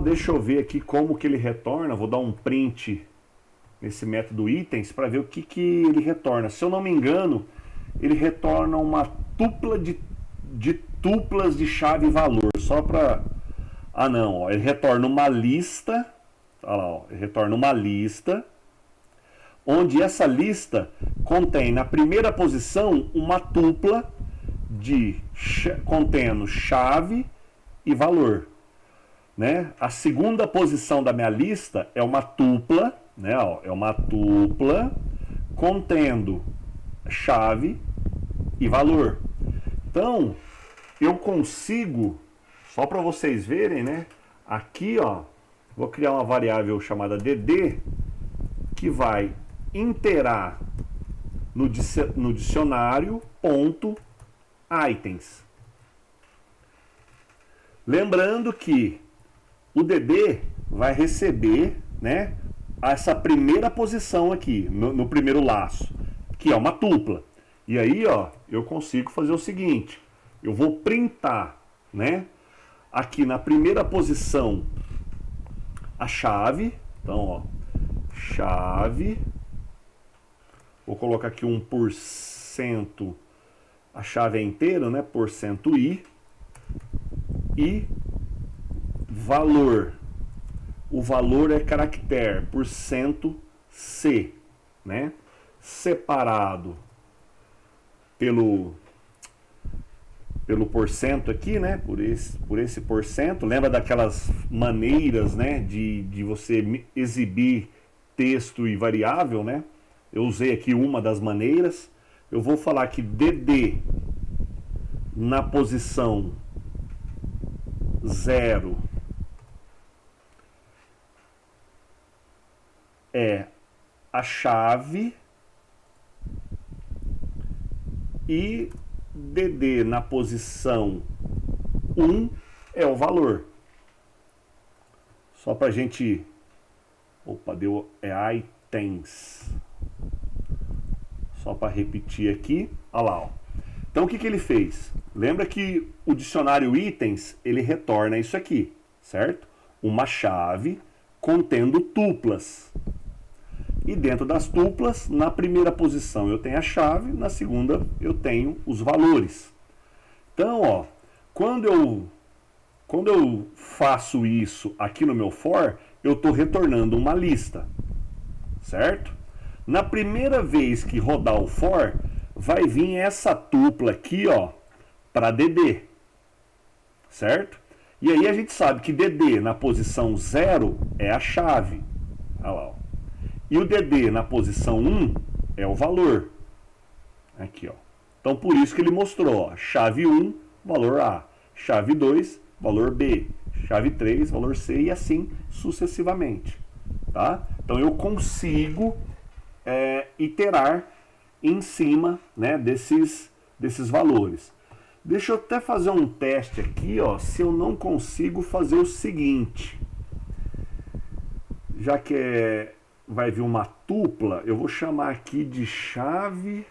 Deixa eu ver aqui como que ele retorna. Vou dar um print nesse método itens para ver o que ele retorna. Se eu não me engano, ele retorna uma tupla de tuplas de chave e valor. Só para... não, ó, ele retorna uma lista. Olha lá, ó, ele retorna uma lista, onde essa lista contém na primeira posição uma tupla contendo chave e valor. Né? A segunda posição da minha lista é uma tupla, né? Ó, é uma tupla contendo chave e valor. Então, eu consigo, só para vocês verem, né? Aqui, ó, vou criar uma variável chamada dd que vai interar no dicionário ponto items. Lembrando que o dd vai receber, né, essa primeira posição aqui, no primeiro laço, que é uma tupla. E aí, ó, eu consigo fazer o seguinte: eu vou printar, né, aqui na primeira posição a chave. Então, ó, chave. Vou colocar aqui 1%, a chave é inteira, né, %i. E valor. O valor é caractere, %c, né? Separado pelo porcento aqui, né? Por esse porcento. Lembra daquelas maneiras, né? De você exibir texto e variável, né? Eu usei aqui uma das maneiras. Eu vou falar que dd na posição 0 é a chave e dd na posição 1 é o valor. Só pra gente... Opa, é items. Só para repetir aqui. Olha lá, ó. Então o que ele fez? Lembra que o dicionário itens, ele retorna isso aqui, certo? Uma chave contendo tuplas. E dentro das tuplas, na primeira posição eu tenho a chave, na segunda eu tenho os valores. Então, ó, quando eu faço isso aqui no meu for, eu estou retornando uma lista, certo? Na primeira vez que rodar o for, vai vir essa tupla aqui, ó, para DD, certo? E aí a gente sabe que DD na posição 0 é a chave, olha lá, ó. E o DD na posição 1 é o valor, aqui, ó. Então por isso que ele mostrou, ó, chave 1, valor A, chave 2, valor B, chave 3, valor C e assim sucessivamente, tá? Então eu consigo iterar em cima, né, desses valores. Deixa eu até fazer um teste aqui, ó, se eu não consigo fazer o seguinte. Já que vai vir uma tupla, eu vou chamar aqui de chave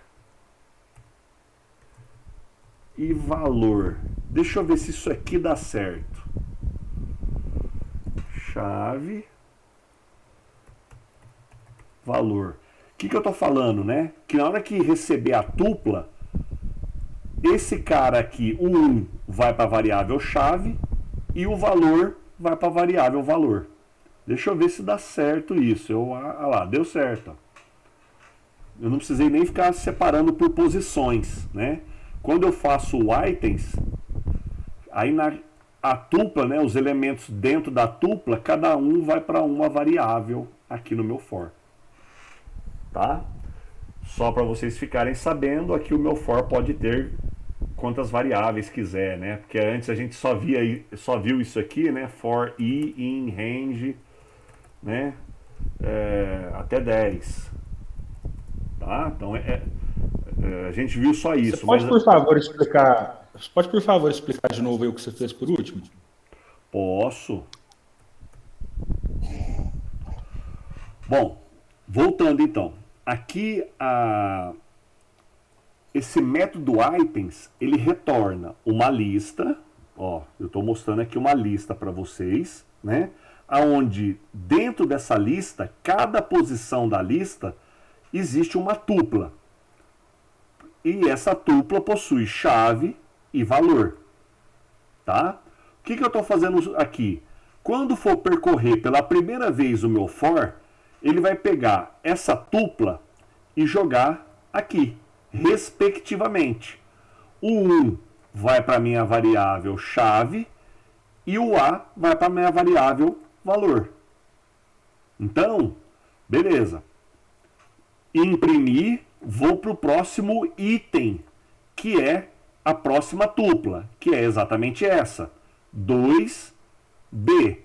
e valor. Deixa eu ver se isso aqui dá certo. Chave, valor. O que eu tô falando, né? Que na hora que receber a tupla, esse cara aqui, o 1, vai para a variável chave e o valor vai para a variável valor. Deixa eu ver se dá certo isso. Ah lá, deu certo. Eu não precisei nem ficar separando por posições, né? Quando eu faço o items, aí a tupla, né, os elementos dentro da tupla, cada um vai para uma variável aqui no meu for. Tá? Só para vocês ficarem sabendo, aqui o meu for pode ter quantas variáveis quiser, né? Porque antes a gente só viu isso aqui, né? For i, in, range, né? Até 10. Tá? Então a gente viu só isso. Você pode, por favor, explicar de novo aí o que você fez por último? Posso. Bom, voltando então. Aqui esse método items, ele retorna uma lista, ó, eu estou mostrando aqui uma lista para vocês, né? Aonde dentro dessa lista, cada posição da lista existe uma tupla. E essa tupla possui chave e valor, tá? O que eu estou fazendo aqui? Quando for percorrer pela primeira vez o meu for, ele vai pegar essa tupla e jogar aqui, respectivamente. O 1 vai para a minha variável chave e o A vai para a minha variável valor. Então, beleza. Imprimir, vou para o próximo item, que é a próxima tupla, que é exatamente essa, 2B.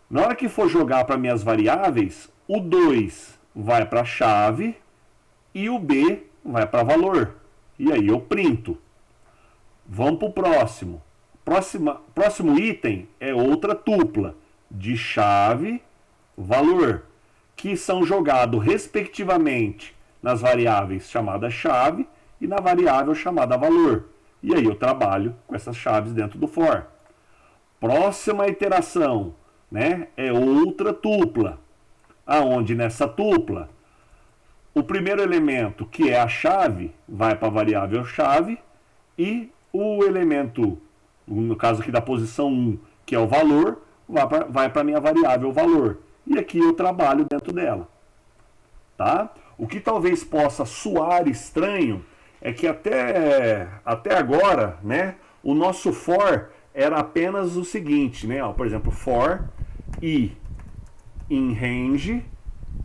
Na hora que for jogar para minhas variáveis, o 2 vai para a chave e o B vai para valor. E aí eu printo. Vamos para o próximo. Próximo item é outra tupla de chave, valor, que são jogados respectivamente nas variáveis chamada chave e na variável chamada valor. E aí eu trabalho com essas chaves dentro do for. Próxima iteração, né, é outra tupla, aonde nessa tupla o primeiro elemento, que é a chave, vai para a variável chave e o elemento, no caso aqui da posição 1, que é o valor, vai para a minha variável valor. E aqui eu trabalho dentro dela. Tá? O que talvez possa soar estranho é que até agora, né, o nosso for era apenas o seguinte, né? Ó, por exemplo, for i in range,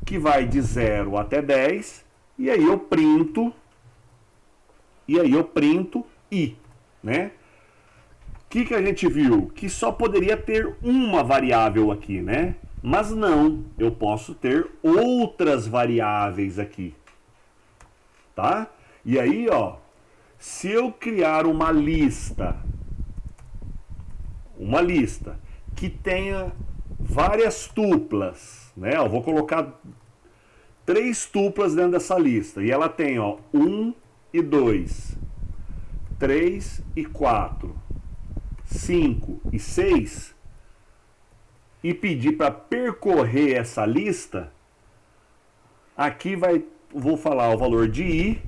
que vai de 0 até 10, e aí eu printo i, né? O que a gente viu? Que só poderia ter uma variável aqui, né? Mas não, eu posso ter outras variáveis aqui, tá? E aí, ó, se eu criar uma lista que tenha várias tuplas, né? Eu vou colocar 3 tuplas dentro dessa lista e ela tem, ó, 1 e 2, 3 e 4, 5 e 6, e pedir para percorrer essa lista, aqui vou falar o valor de I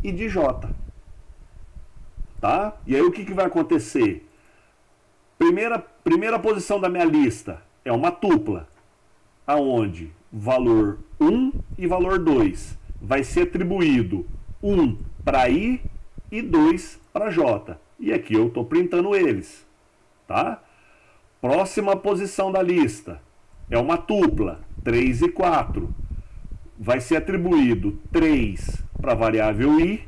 e de J. Tá? E aí o que vai acontecer? Primeira posição da minha lista é uma tupla, aonde valor 1 e valor 2 vai ser atribuído 1 para I e 2 para J. E aqui eu estou printando eles. Tá? Próxima posição da lista é uma tupla, 3 e 4. Vai ser atribuído 3 para a variável I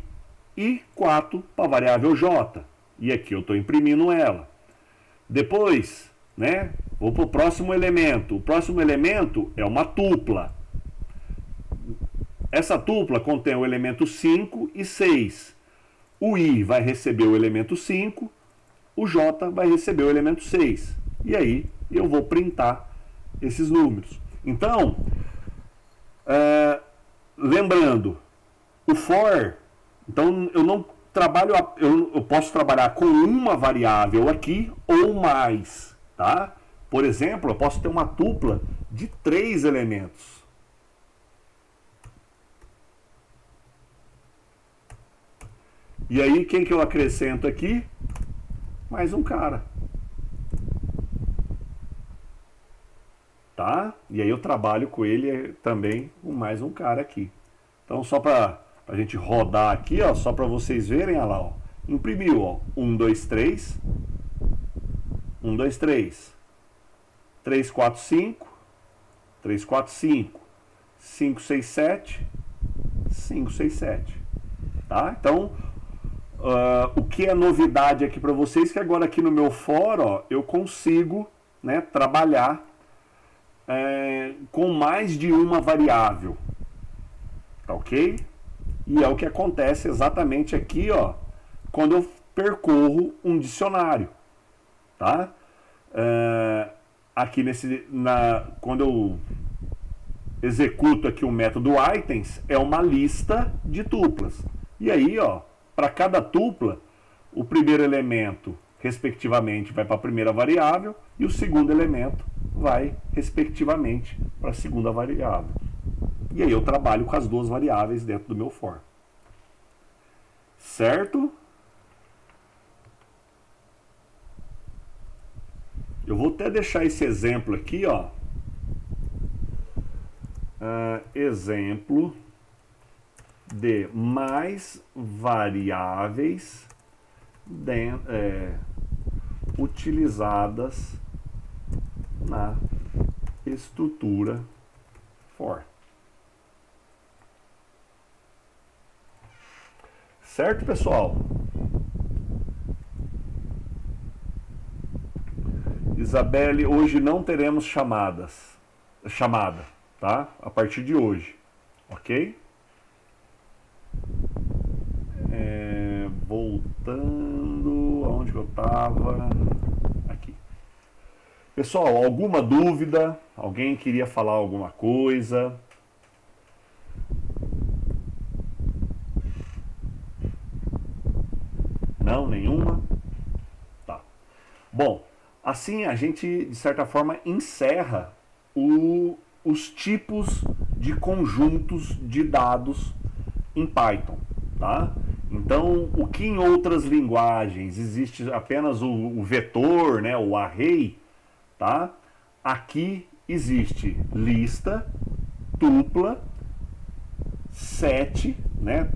e 4 para a variável J. E aqui eu estou imprimindo ela. Depois, né, vou para o próximo elemento. O próximo elemento é uma tupla. Essa tupla contém o elemento 5 e 6. O I vai receber o elemento 5, o J vai receber o elemento 6. E aí eu vou printar esses números. Então, lembrando, o for, então eu não trabalho, eu posso trabalhar com uma variável aqui ou mais, tá? Por exemplo, eu posso ter uma tupla de 3 elementos. E aí, quem que eu acrescento aqui? Mais um cara. Tá? E aí eu trabalho com ele também, com mais um cara aqui. Então, só para a gente rodar aqui, ó, só para vocês verem, olha lá, ó. Imprimiu, ó. 1, 2, 3. 1, 2, 3. 3, 4, 5. 3, 4, 5. 5, 6, 7. 5, 6, 7. Tá? Então, o que é novidade aqui para vocês, que agora aqui no meu for, ó, eu consigo, né, trabalhar com mais de uma variável. Tá ok? E é o que acontece exatamente aqui, ó, quando eu percorro um dicionário. Tá? Aqui quando eu executo aqui o método items, é uma lista de tuplas. E aí, ó, para cada tupla, o primeiro elemento, respectivamente, vai para a primeira variável e o segundo elemento vai, respectivamente, para a segunda variável. E aí eu trabalho com as duas variáveis dentro do meu for. Certo? Eu vou até deixar esse exemplo aqui, ó. Exemplo de mais variáveis utilizadas na estrutura for. Certo, pessoal? Isabelle, hoje não teremos chamada, tá? A partir de hoje, ok? Voltando, aonde que eu estava? Aqui. Pessoal, alguma dúvida? Alguém queria falar alguma coisa? Não, nenhuma? Tá. Bom, assim a gente, de certa forma, encerra os tipos de conjuntos de dados em Python, tá? Então, o que em outras linguagens existe apenas o vetor, né, o array, tá? Aqui existe lista, tupla, set, né,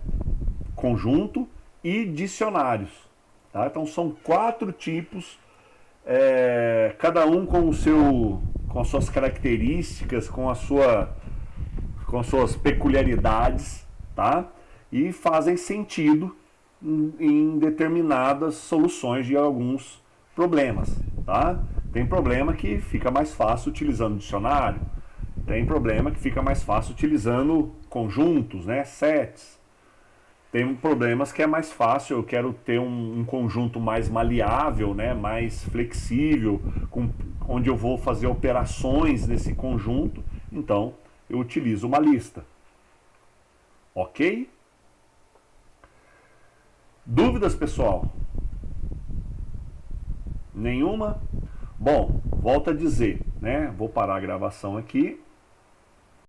conjunto e dicionários, tá? Então são 4 tipos, cada um com as suas características, com as suas peculiaridades, tá? E fazem sentido em determinadas soluções de alguns problemas, tá? Tem problema que fica mais fácil utilizando dicionário, tem problema que fica mais fácil utilizando conjuntos, né, sets. Tem problemas que é mais fácil, eu quero ter um conjunto mais maleável, né, mais flexível, onde eu vou fazer operações nesse conjunto, então eu utilizo uma lista. Ok? Dúvidas, pessoal? Nenhuma? Bom, volto a dizer, né? Vou parar a gravação aqui.